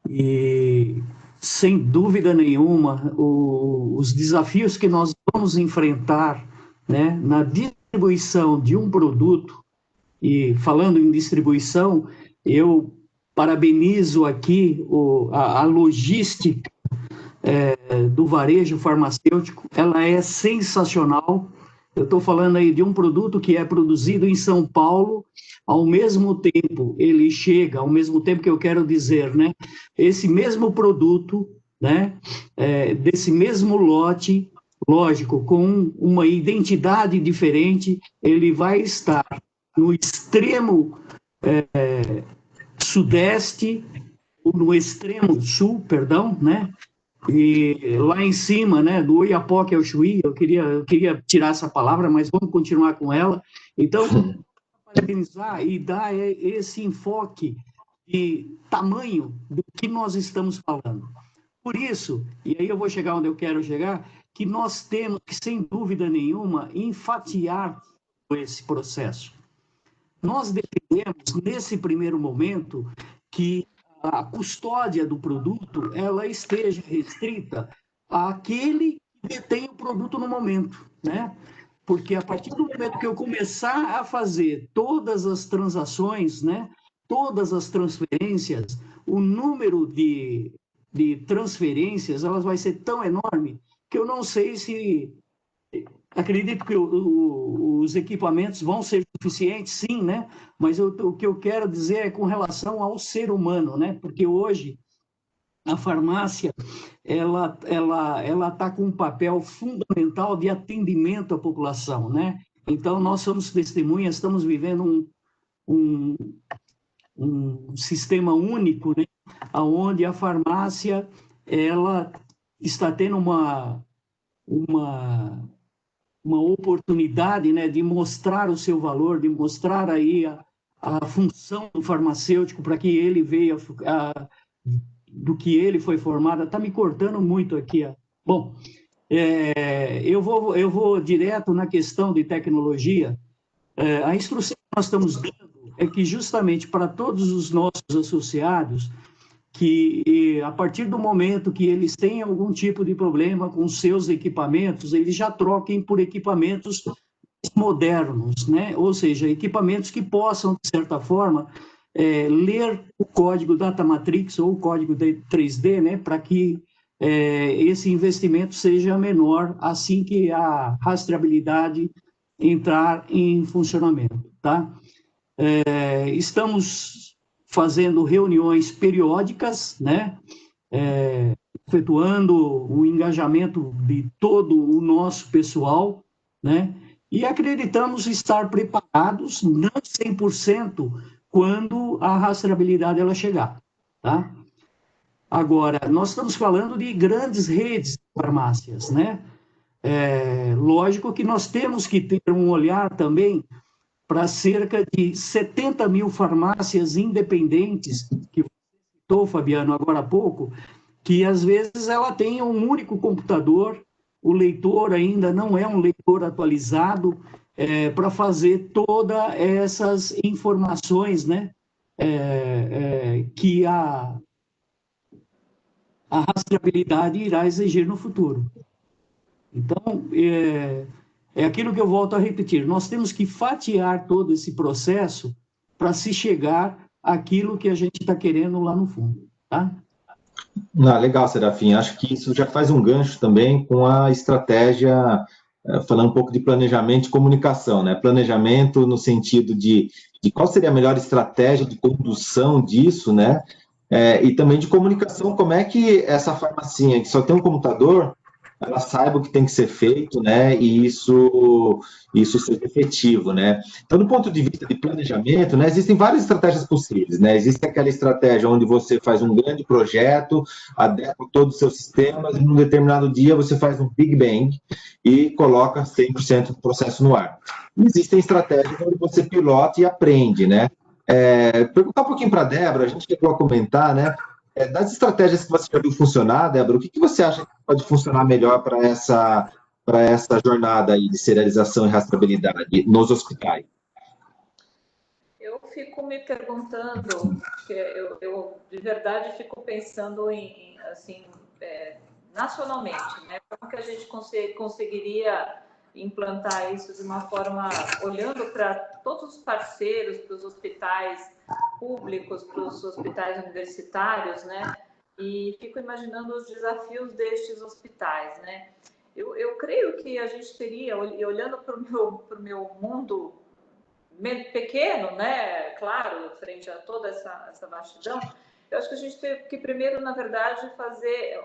E, sem dúvida nenhuma, os desafios que nós vamos enfrentar, né, na distribuição de um produto, e falando em distribuição, eu parabenizo aqui a logística do varejo farmacêutico, ela é sensacional, Eu estou falando aí de um produto que é produzido em São Paulo, ao mesmo tempo ele chega, ao mesmo tempo que eu quero dizer, né? Esse mesmo produto, né? Desse mesmo lote, lógico, com uma identidade diferente, ele vai estar no extremo sudeste, ou no extremo sul, perdão, né? E lá em cima, né, do Oiapoque ao Chuí, eu queria tirar essa palavra, mas vamos continuar com ela. Então, parabenizar e dar esse enfoque de tamanho do que nós estamos falando. Por isso, e aí eu vou chegar onde eu quero chegar, que nós temos que, sem dúvida nenhuma, enfastiar esse processo. Nós defendemos, nesse primeiro momento, que a custódia do produto ela esteja restrita àquele que detém o produto no momento, né? Porque a partir do momento que eu começar a fazer todas as transações, né, todas as transferências, o número de transferências elas vai ser tão enorme que eu não sei se acredito que os equipamentos vão ser suficientes, sim, né? Mas o que eu quero dizer é com relação ao ser humano, né? Porque hoje a farmácia ela está com um papel fundamental de atendimento à população, né? Então nós somos testemunhas, estamos vivendo um sistema único, né? Onde a farmácia ela está tendo uma oportunidade, né, de mostrar o seu valor, de mostrar aí a função do farmacêutico para que ele veio do que ele foi formado. Está me cortando muito aqui. Ó. Bom, eu vou direto na questão de tecnologia. A instrução que nós estamos dando é que justamente para todos os nossos associados, que a partir do momento que eles têm algum tipo de problema com seus equipamentos, eles já troquem por equipamentos modernos, né? Ou seja, equipamentos que possam, de certa forma, ler o código Data Matrix ou o código 3D, né? Para que esse investimento seja menor assim que a rastreabilidade entrar em funcionamento, tá? Estamos fazendo reuniões periódicas, né? Efetuando o engajamento de todo o nosso pessoal, né? E acreditamos estar preparados, não 100%, quando a rastreabilidade ela chegar, tá? Agora, nós estamos falando de grandes redes de farmácias, né? Lógico que nós temos que ter um olhar também para cerca de 70 mil farmácias independentes, que você citou, Fabiano, agora há pouco, que às vezes ela tem um único computador, o leitor ainda não é um leitor atualizado para fazer todas essas informações, né, que a rastreabilidade irá exigir no futuro. Então, é aquilo que eu volto a repetir, nós temos que fatiar todo esse processo para se chegar àquilo que a gente está querendo lá no fundo, tá? Legal, Serafim. Acho que isso já faz um gancho também com a estratégia, falando um pouco de planejamento e comunicação, né? Planejamento no sentido de qual seria a melhor estratégia de condução disso, né? E também de comunicação, como é que essa farmacinha que só tem um computador, ela saiba o que tem que ser feito, né? E isso seja efetivo, né? Então, do ponto de vista de planejamento, né, existem várias estratégias possíveis, né? Existe aquela estratégia onde você faz um grande projeto, adequa todos os seus sistemas, e num determinado dia você faz um Big Bang e coloca 100% do processo no ar. E existem estratégias onde você pilota e aprende, né? Perguntar um pouquinho para a Débora, a gente chegou a comentar, né? Das estratégias que você já viu funcionar, Débora, o que você acha que pode funcionar melhor para essa jornada aí de serialização e rastreabilidade nos hospitais? Eu fico me perguntando, que eu de verdade fico pensando em assim, nacionalmente, né? Como que a gente conseguiria implantar isso de uma forma, olhando para todos os parceiros, para os hospitais públicos, para os hospitais universitários, né? E fico imaginando os desafios destes hospitais, né? eu creio que a gente teria, olhando para o meu mundo pequeno, né, claro, frente a toda essa vastidão, eu acho que a gente tem que primeiro, na verdade,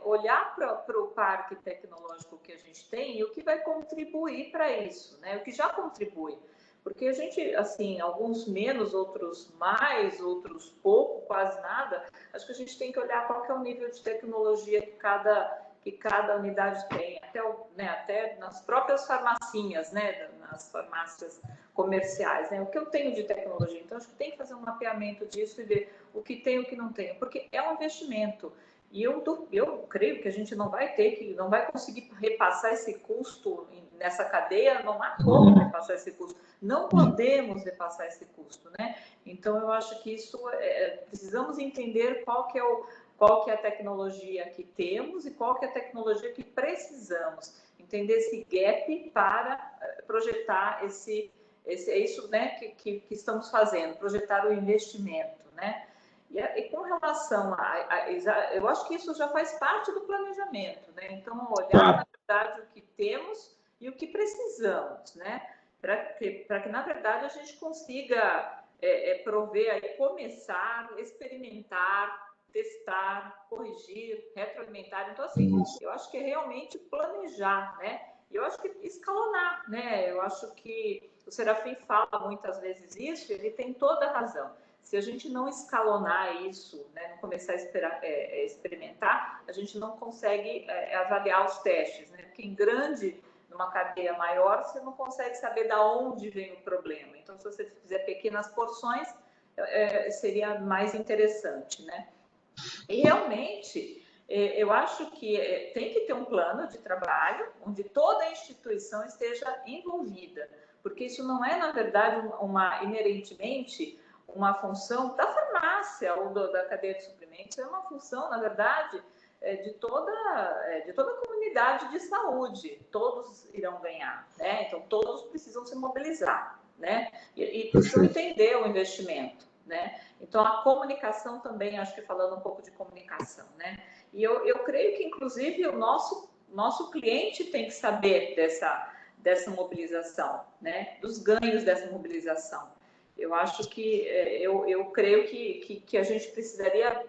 olhar para o parque tecnológico que a gente tem e o que vai contribuir para isso, né, o que já contribui. Porque a gente, assim, alguns menos, outros mais, outros pouco, quase nada, acho que a gente tem que olhar qual que é o nível de tecnologia que cada unidade tem, até nas próprias farmacinhas, né, nas farmácias comerciais, né, o que eu tenho de tecnologia. Então, acho que tem que fazer um mapeamento disso e ver o que tem e o que não tem, porque é um investimento. E eu creio que a gente não vai conseguir repassar esse custo nessa cadeia, não há como repassar esse custo. Não podemos repassar esse custo, né? Então, eu acho que isso precisamos entender qual que é a tecnologia que temos e qual que é a tecnologia que precisamos. Entender esse gap para projetar é isso, né, que estamos fazendo, projetar o investimento, né? E com relação eu acho que isso já faz parte do planejamento, né? Então, olhar, na verdade, o que temos e o que precisamos, né? Para que, na verdade, a gente consiga prover, aí, começar, experimentar, testar, corrigir, retroalimentar. Então, assim, eu acho que é realmente planejar, né? E eu acho que escalonar, né? Eu acho que o Serafim fala muitas vezes isso, ele tem toda a razão. Se a gente não escalonar isso, né, não começar a experimentar, a gente não consegue avaliar os testes, né? Porque numa cadeia maior, você não consegue saber de onde vem o problema. Então, se você fizer pequenas porções, seria mais interessante, né? E realmente, eu acho que tem que ter um plano de trabalho onde toda a instituição esteja envolvida, porque isso não é, na verdade, inerentemente uma função da farmácia ou da cadeia de suprimentos, é uma função, na verdade, de toda a comunidade de saúde. Todos irão ganhar, né? Então, todos precisam se mobilizar, né? E precisam entender o investimento, né? Então, a comunicação também, acho que falando um pouco de comunicação, né? E eu creio que, inclusive, o nosso cliente tem que saber dessa mobilização, né? Dos ganhos dessa mobilização. Eu acho que, eu creio que a gente precisaria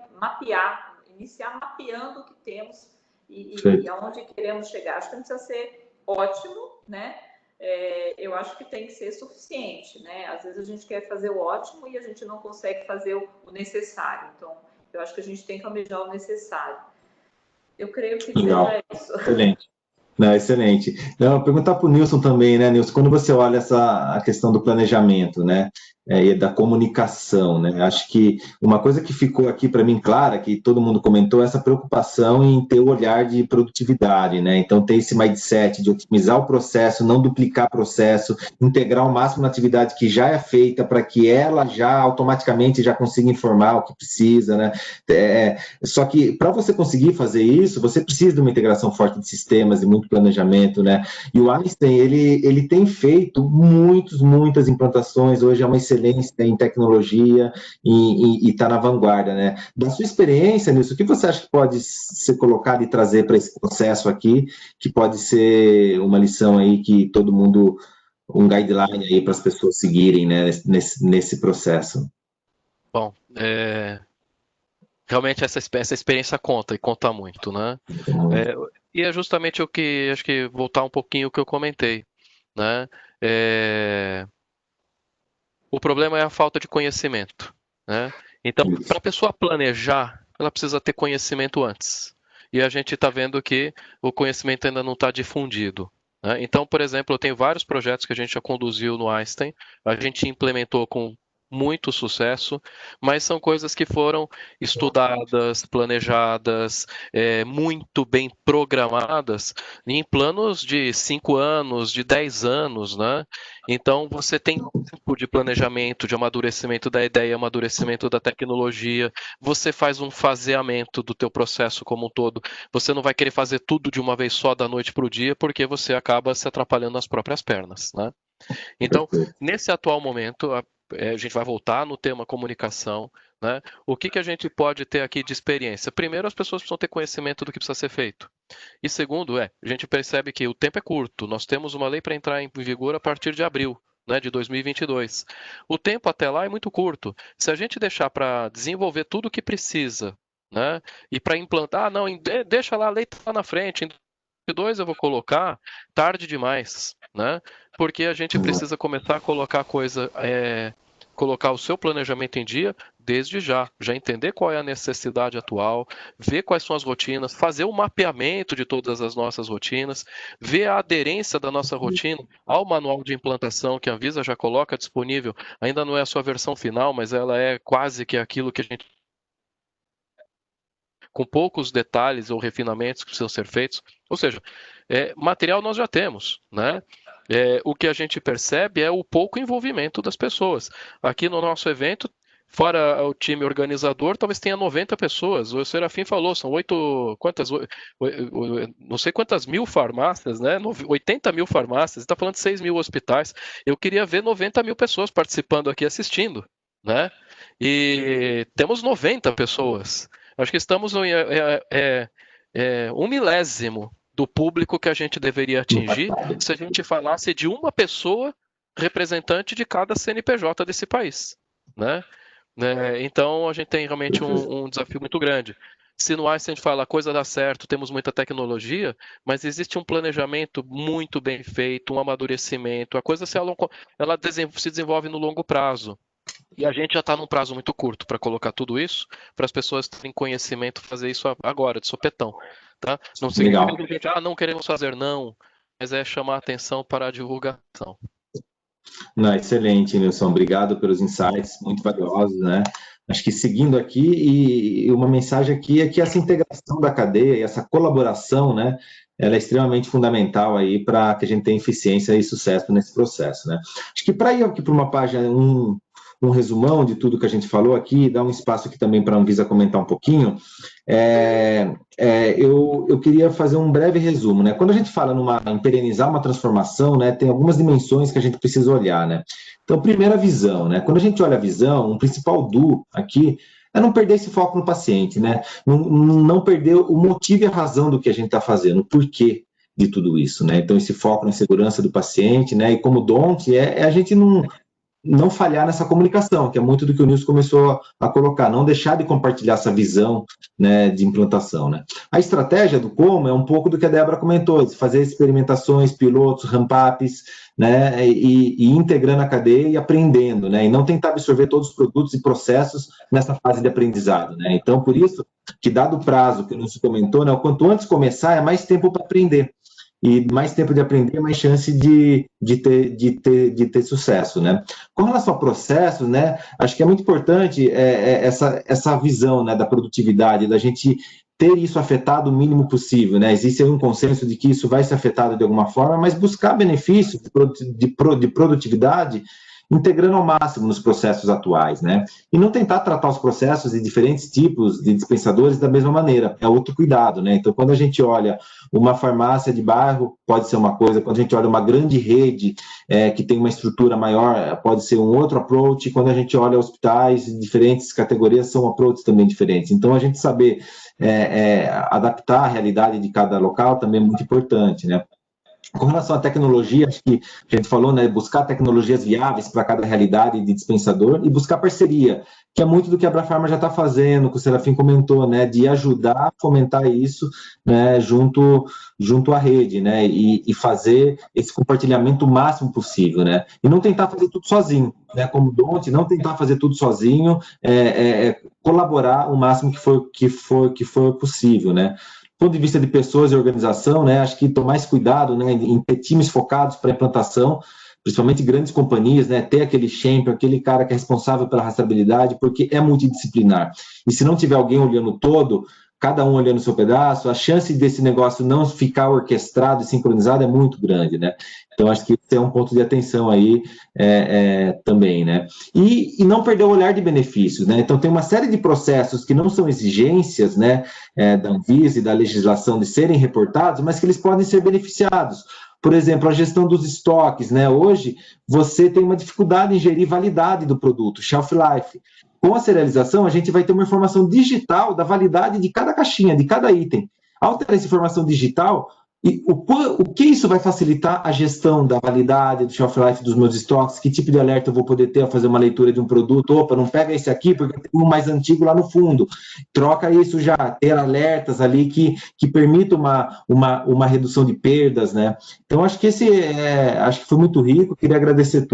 iniciar mapeando o que temos e aonde queremos chegar. Acho que não precisa ser ótimo, né? Eu acho que tem que ser suficiente, né? Às vezes a gente quer fazer o ótimo e a gente não consegue fazer o necessário. Então, eu acho que a gente tem que almejar o necessário. Eu creio que seja isso. Excelente. Não, excelente. Não, perguntar para o Nilson também, né, Nilson, quando você olha a questão do planejamento, né, e da comunicação, né, acho que uma coisa que ficou aqui para mim clara, que todo mundo comentou, é essa preocupação em ter o olhar de produtividade, né, então ter esse mindset de otimizar o processo, não duplicar processo, integrar ao máximo na atividade que já é feita para que ela já automaticamente já consiga informar o que precisa, né, só que para você conseguir fazer isso, você precisa de uma integração forte de sistemas e muito planejamento, né? E o Einstein, ele tem feito muitas implantações, hoje é uma excelência em tecnologia e está na vanguarda, né? Da sua experiência nisso, o que você acha que pode ser colocado e trazer para esse processo aqui, que pode ser uma lição aí que todo mundo, um guideline aí para as pessoas seguirem, né, nesse processo? Bom, realmente essa experiência conta, e conta muito, né? E é justamente o que, acho que voltar um pouquinho o que eu comentei, né? O problema é a falta de conhecimento, né? Então, para a pessoa planejar, ela precisa ter conhecimento antes. E a gente está vendo que o conhecimento ainda não está difundido, né? Então, por exemplo, eu tenho vários projetos que a gente já conduziu no Einstein, a gente implementou com muito sucesso, mas são coisas que foram estudadas, planejadas, muito bem programadas em planos de 5 anos, de 10 anos, né? Então, você tem tempo de planejamento, de amadurecimento da ideia, amadurecimento da tecnologia, você faz um faseamento do teu processo como um todo, você não vai querer fazer tudo de uma vez só da noite para o dia, porque você acaba se atrapalhando nas próprias pernas, né? Então, nesse atual momento, a gente vai voltar no tema comunicação, né? O que a gente pode ter aqui de experiência? Primeiro, as pessoas precisam ter conhecimento do que precisa ser feito. E segundo, a gente percebe que o tempo é curto. Nós temos uma lei para entrar em vigor a partir de abril, né, de 2022. O tempo até lá é muito curto. Se a gente deixar para desenvolver tudo o que precisa, né, e para implantar, não, deixa lá, a lei está na frente, em 2022 eu vou colocar, tarde demais, né, porque a gente precisa começar a colocar colocar o seu planejamento em dia desde já entender qual é a necessidade atual, ver quais são as rotinas, fazer o mapeamento de todas as nossas rotinas, ver a aderência da nossa rotina ao manual de implantação que a Anvisa já coloca disponível, ainda não é a sua versão final, mas ela é quase que aquilo que a gente, com poucos detalhes ou refinamentos que precisam ser feitos, ou seja, material nós já temos, né? O que a gente percebe é o pouco envolvimento das pessoas. Aqui no nosso evento, fora o time organizador, talvez tenha 90 pessoas. O Serafim falou, são não sei quantas mil farmácias, né? 80 mil farmácias, está falando de 6 mil hospitais. Eu queria ver 90 mil pessoas participando aqui, assistindo, né? E temos 90 pessoas. Acho que estamos no 1/1000 do público que a gente deveria atingir se a gente falasse de uma pessoa representante de cada CNPJ desse país, né? Então, a gente tem realmente um desafio muito grande. Se no Einstein a gente fala a coisa dá certo, temos muita tecnologia, mas existe um planejamento muito bem feito, um amadurecimento, a coisa ela se desenvolve no longo prazo. E a gente já está num prazo muito curto para colocar tudo isso, para as pessoas terem conhecimento, fazer isso agora, de sopetão. Tá? Não significa que a gente, não queremos fazer, não, mas é chamar a atenção para a divulgação. Não, excelente, Nilson. Obrigado pelos insights, muito valiosos, né? Acho que seguindo aqui, e uma mensagem aqui é que essa integração da cadeia e essa colaboração, né, ela é extremamente fundamental aí para que a gente tenha eficiência e sucesso nesse processo, né? Acho que para ir aqui para uma página, um resumão de tudo que a gente falou aqui, dar um espaço aqui também para a Anvisa comentar um pouquinho, eu queria fazer um breve resumo, né? Quando a gente fala em perenizar uma transformação, né, tem algumas dimensões que a gente precisa olhar, né? Então, primeiro a visão, né? Quando a gente olha a visão, o principal aqui é não perder esse foco no paciente, né? Não perder o motivo e a razão do que a gente está fazendo, o porquê de tudo isso, né? Então, esse foco na segurança do paciente, né? E como DONT, a gente não falhar nessa comunicação, que é muito do que o Nilson começou a colocar, não deixar de compartilhar essa visão, né, de implantação, né. A estratégia do como é um pouco do que a Débora comentou, de fazer experimentações, pilotos, ramp-ups, né, e integrando a cadeia e aprendendo, né, e não tentar absorver todos os produtos e processos nessa fase de aprendizado, né. Então, por isso, que dado o prazo que o Nilson comentou, né, o quanto antes começar, é mais tempo para aprender. E mais tempo de aprender, mais chance de ter sucesso, né? Com relação a processos, né, acho que é muito importante essa visão, né, da produtividade, da gente ter isso afetado o mínimo possível, né? Existe aí um consenso de que isso vai ser afetado de alguma forma, mas buscar benefícios de produtividade integrando ao máximo nos processos atuais, né? E não tentar tratar os processos de diferentes tipos de dispensadores da mesma maneira, é outro cuidado, né? Então, quando a gente olha uma farmácia de bairro, pode ser uma coisa, quando a gente olha uma grande rede que tem uma estrutura maior, pode ser um outro approach, quando a gente olha hospitais de diferentes categorias, são approaches também diferentes. Então, a gente saber adaptar a realidade de cada local também é muito importante, né? Com relação à tecnologia, acho que a gente falou, né, buscar tecnologias viáveis para cada realidade de dispensador e buscar parceria, que é muito do que a Abrafarma já está fazendo, que o Serafim comentou, né, de ajudar a fomentar isso, né, junto à rede, né, e fazer esse compartilhamento o máximo possível, né, e não tentar fazer tudo sozinho, né, como DONT, não tentar fazer tudo sozinho, colaborar o máximo que for possível, né. Do ponto de vista de pessoas e organização, né, acho que tomar esse cuidado, né, em ter times focados para a implantação, principalmente grandes companhias, né, ter aquele champion, aquele cara que é responsável pela rastreabilidade, porque é multidisciplinar. E se não tiver alguém olhando todo, cada um olhando o seu pedaço, a chance desse negócio não ficar orquestrado e sincronizado é muito grande, né? Então, acho que esse é um ponto de atenção aí também, né? E não perder o olhar de benefícios, né? Então, tem uma série de processos que não são exigências, né, da Anvisa e da legislação de serem reportados, mas que eles podem ser beneficiados. Por exemplo, a gestão dos estoques, né? Hoje, você tem uma dificuldade em gerir validade do produto, shelf life. Com a serialização, a gente vai ter uma informação digital da validade de cada caixinha, de cada item. Ao ter essa informação digital, e o que isso vai facilitar a gestão da validade, do shelf life dos meus estoques, que tipo de alerta eu vou poder ter ao fazer uma leitura de um produto, opa, não pega esse aqui porque tem um mais antigo lá no fundo, troca isso já, ter alertas ali que permitam uma redução de perdas, né? Então, acho que acho que foi muito rico, queria agradecer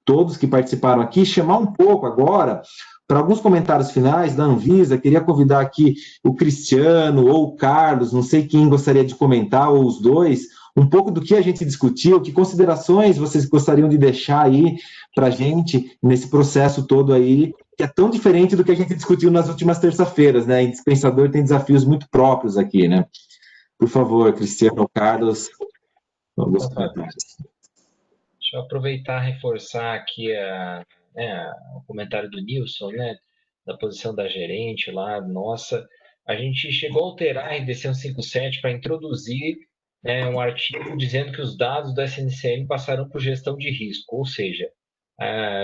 todos que participaram aqui, chamar um pouco agora para alguns comentários finais da Anvisa. Queria convidar aqui o Cristiano ou o Carlos, não sei quem gostaria de comentar, ou os dois, um pouco do que a gente discutiu, que considerações vocês gostariam de deixar aí para a gente nesse processo todo aí, que é tão diferente do que a gente discutiu nas últimas terça-feiras, né? Em Dispensador tem desafios muito próprios aqui, né? Por favor, Cristiano ou Carlos, alguns comentários. Deixa eu aproveitar e reforçar aqui o comentário do Nilson, né, da posição da gerente lá, nossa, a gente chegou a alterar a RDC 157 para introduzir um artigo dizendo que os dados do SNCM passarão por gestão de risco, ou seja,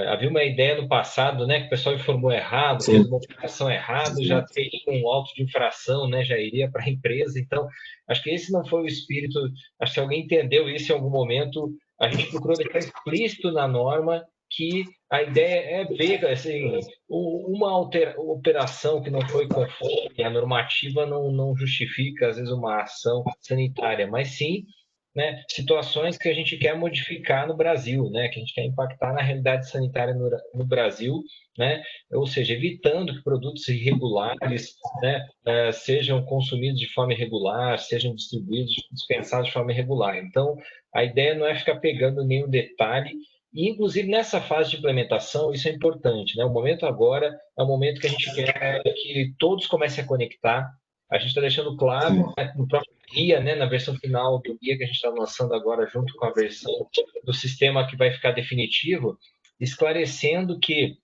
havia uma ideia no passado, né, que o pessoal informou errado, Sim. fez uma operação errada, já teria um auto de infração, né, já iria para a empresa. Então, acho que esse não foi o espírito, acho que se alguém entendeu isso em algum momento, a gente procurou deixar explícito na norma que a ideia é ver, assim, uma operação que não foi conforme a normativa não justifica, às vezes, uma ação sanitária, mas sim, né, situações que a gente quer modificar no Brasil, né, que a gente quer impactar na realidade sanitária no Brasil, né, ou seja, evitando que produtos irregulares, né, sejam consumidos de forma irregular, sejam distribuídos, dispensados de forma irregular. Então, a ideia não é ficar pegando nenhum detalhe, e, inclusive, nessa fase de implementação, isso é importante, né? O momento agora é o momento que a gente quer que todos comecem a conectar. A gente está deixando claro, né, no próprio guia, né, na versão final do guia que a gente está lançando agora, junto com a versão do sistema que vai ficar definitivo, esclarecendo que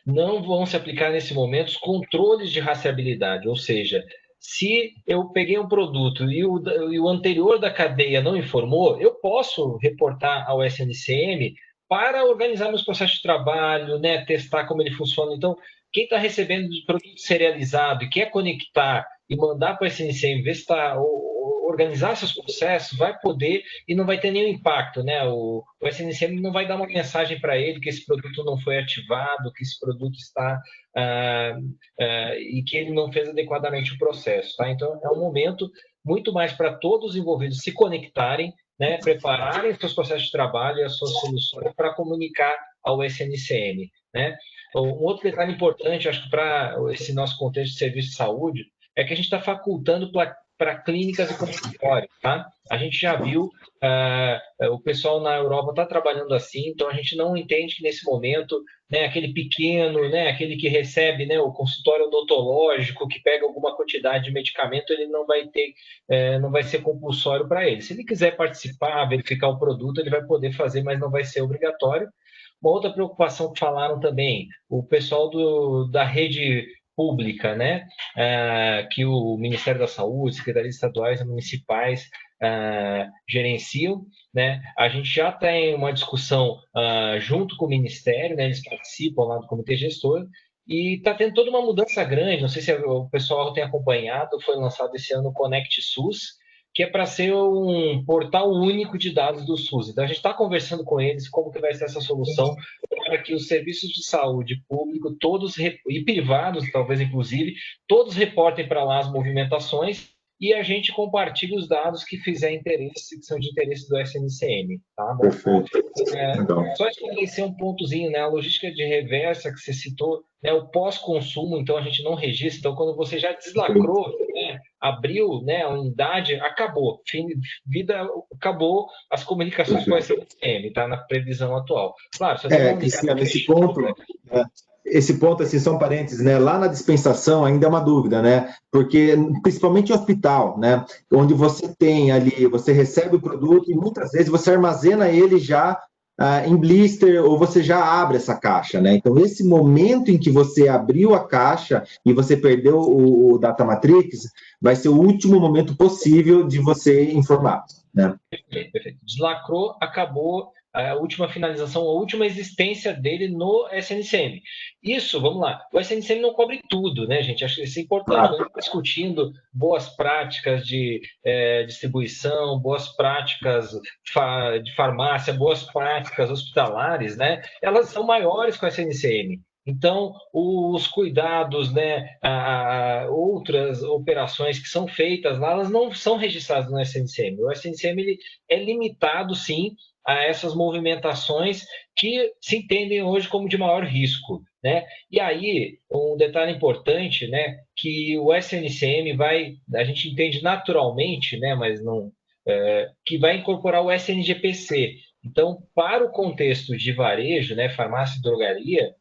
não vão se aplicar nesse momento os controles de rastreabilidade, ou seja, se eu peguei um produto e o anterior da cadeia não informou, eu posso reportar ao SNCM para organizar meus processos de trabalho, né, testar como ele funciona. Então, quem está recebendo de produto serializado e quer conectar e mandar para o SNCM, ver se está organizar seus processos, vai poder e não vai ter nenhum impacto, né? O SNCM não vai dar uma mensagem para ele que esse produto não foi ativado, que esse produto está e que ele não fez adequadamente o processo, tá? Então, é um momento muito mais para todos os envolvidos se conectarem, né? Prepararem seus processos de trabalho e as suas soluções para comunicar ao SNCM, né? Um outro detalhe importante, acho que para esse nosso contexto de serviço de saúde, é que a gente está facultando para clínicas e consultórios, tá? A gente já viu, o pessoal na Europa está trabalhando assim, então a gente não entende que nesse momento, né, aquele pequeno, né, aquele que recebe, né, o consultório odontológico, que pega alguma quantidade de medicamento, ele não vai ter, não vai ser compulsório para ele. Se ele quiser participar, verificar o produto, ele vai poder fazer, mas não vai ser obrigatório. Uma outra preocupação que falaram também, o pessoal da rede pública, né, que o Ministério da Saúde, secretarias estaduais e municipais gerenciam, né, a gente já tem uma discussão junto com o Ministério, né, eles participam lá do Comitê Gestor, e está tendo toda uma mudança grande, não sei se o pessoal tem acompanhado, foi lançado esse ano o Conect SUS, que é para ser um portal único de dados do SUS. Então, a gente está conversando com eles como que vai ser essa solução para que os serviços de saúde público, todos e privados, talvez inclusive, todos reportem para lá as movimentações e a gente compartilha os dados que fizer interesse, que são de interesse do SNCM. Tá bom? Perfeito. Só esclarecer um pontozinho, né? A logística de reversa que você citou, né? O pós-consumo, então a gente não registra. Então, quando você já deslacrou, né? Abriu, né? A unidade, acabou. Vida acabou as comunicações com o SNCM, tá? Na previsão atual. Claro, Cristiano, esse ponto, assim, são parênteses, né? Lá na dispensação ainda é uma dúvida, né? Porque, principalmente em hospital, né? Onde você tem ali, você recebe o produto e muitas vezes você armazena ele já em blister ou você já abre essa caixa, né? Então, esse momento em que você abriu a caixa e você perdeu o Data Matrix, vai ser o último momento possível de você informar, né? Perfeito. Deslacrou, acabou, a última finalização, a última existência dele no SNCM. Isso, vamos lá, o SNCM não cobre tudo, né, gente? Acho que isso é importante. Nós estamos discutindo boas práticas de distribuição, boas práticas de farmácia, boas práticas hospitalares, né? Elas são maiores com o SNCM. Então, os cuidados, né, outras operações que são feitas lá, elas não são registradas no SNCM. O SNCM ele é limitado, sim, a essas movimentações que se entendem hoje como de maior risco, né? E aí, um detalhe importante, né, que o SNCM a gente entende naturalmente, né, mas não, que vai incorporar o SNGPC. Então, para o contexto de varejo, né, farmácia e drogaria,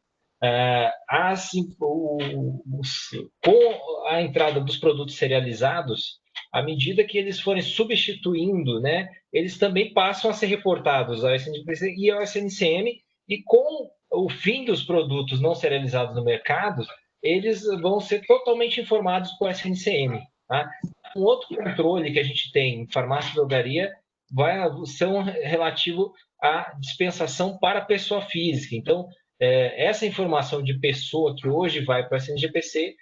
com a entrada dos produtos serializados, à medida que eles forem substituindo, né, eles também passam a ser reportados ao SNGPC e ao SNCM, e com o fim dos produtos não serializados no mercado, eles vão ser totalmente informados com o SNCM. Tá? Um outro controle que a gente tem em farmácia e drogaria vai ser relativo à dispensação para a pessoa física. Então, essa informação de pessoa que hoje vai para o SNGPC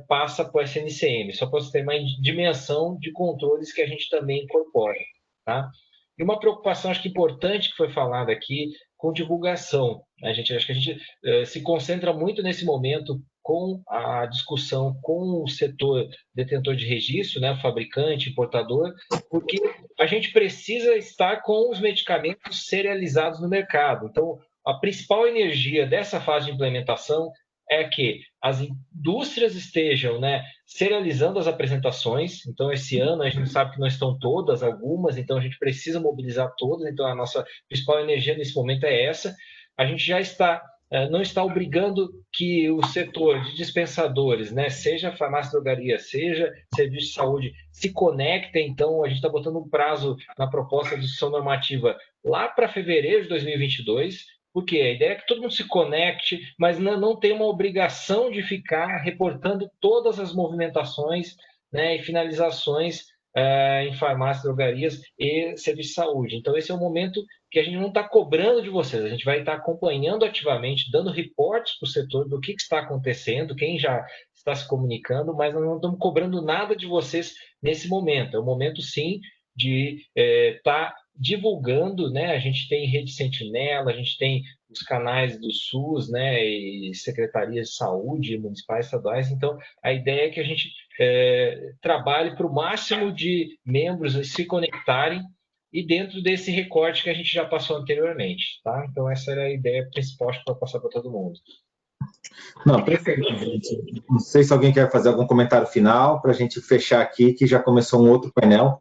passa para o SNCM, só para você ter uma dimensão de controles que a gente também incorpora. Tá? E uma preocupação, acho que importante, que foi falada aqui, com divulgação. Acho que a gente se concentra muito nesse momento com a discussão com o setor detentor de registro, né, fabricante, importador, porque a gente precisa estar com os medicamentos serializados no mercado. Então, a principal energia dessa fase de implementação é que as indústrias estejam, né, serializando as apresentações. Então, esse ano a gente sabe que não estão todas, algumas, então a gente precisa mobilizar todas. Então, a nossa principal energia nesse momento é essa. A gente já não está obrigando que o setor de dispensadores, né, seja farmácia, drogaria, seja serviço de saúde, se conectem. Então, a gente está botando um prazo na proposta de discussão normativa lá para fevereiro de 2022, porque a ideia é que todo mundo se conecte, mas não tem uma obrigação de ficar reportando todas as movimentações, né, e finalizações em farmácias, drogarias e serviço de saúde. Então, esse é o momento que a gente não está cobrando de vocês, a gente vai estar acompanhando ativamente, dando reportes para o setor do que está acontecendo, quem já está se comunicando, mas nós não estamos cobrando nada de vocês nesse momento. É o momento, sim, de estar divulgando, né? A gente tem Rede Sentinela, a gente tem os canais do SUS, né? E secretarias de saúde municipais, estaduais. Então, a ideia é que a gente trabalhe para o máximo de membros se conectarem e dentro desse recorte que a gente já passou anteriormente, tá? Então, essa era a ideia principal para passar para todo mundo. Não, perfeito, gente. Não sei se alguém quer fazer algum comentário final para a gente fechar aqui, que já começou um outro painel.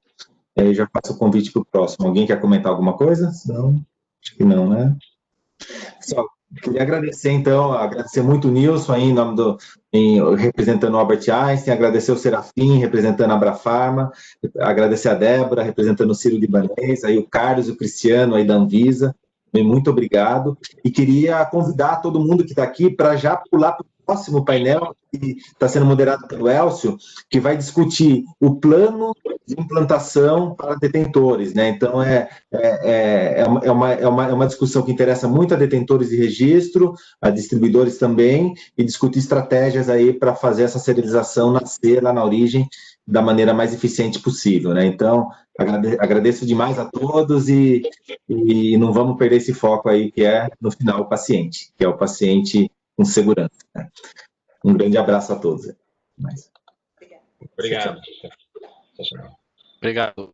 Aí já faço o convite para o próximo. Alguém quer comentar alguma coisa? Não, acho que não, né? Só queria agradecer, então, agradecer muito o Nilson aí, representando o Albert Einstein, agradecer o Serafim, representando a Abrafarma, agradecer a Débora, representando o Ciro Libanês, aí o Carlos e o Cristiano aí da Anvisa. Muito obrigado. E queria convidar todo mundo que está aqui para já pular para o próximo painel, que está sendo moderado pelo Elcio, que vai discutir o plano de implantação para detentores, né? Então, é uma discussão que interessa muito a detentores de registro, a distribuidores também, e discutir estratégias aí para fazer essa serialização nascer lá na origem da maneira mais eficiente possível, né? Então, agradeço demais a todos e não vamos perder esse foco aí, que é, no final, o paciente, que é o paciente com segurança, né? Um grande abraço a todos. Obrigado. Obrigado.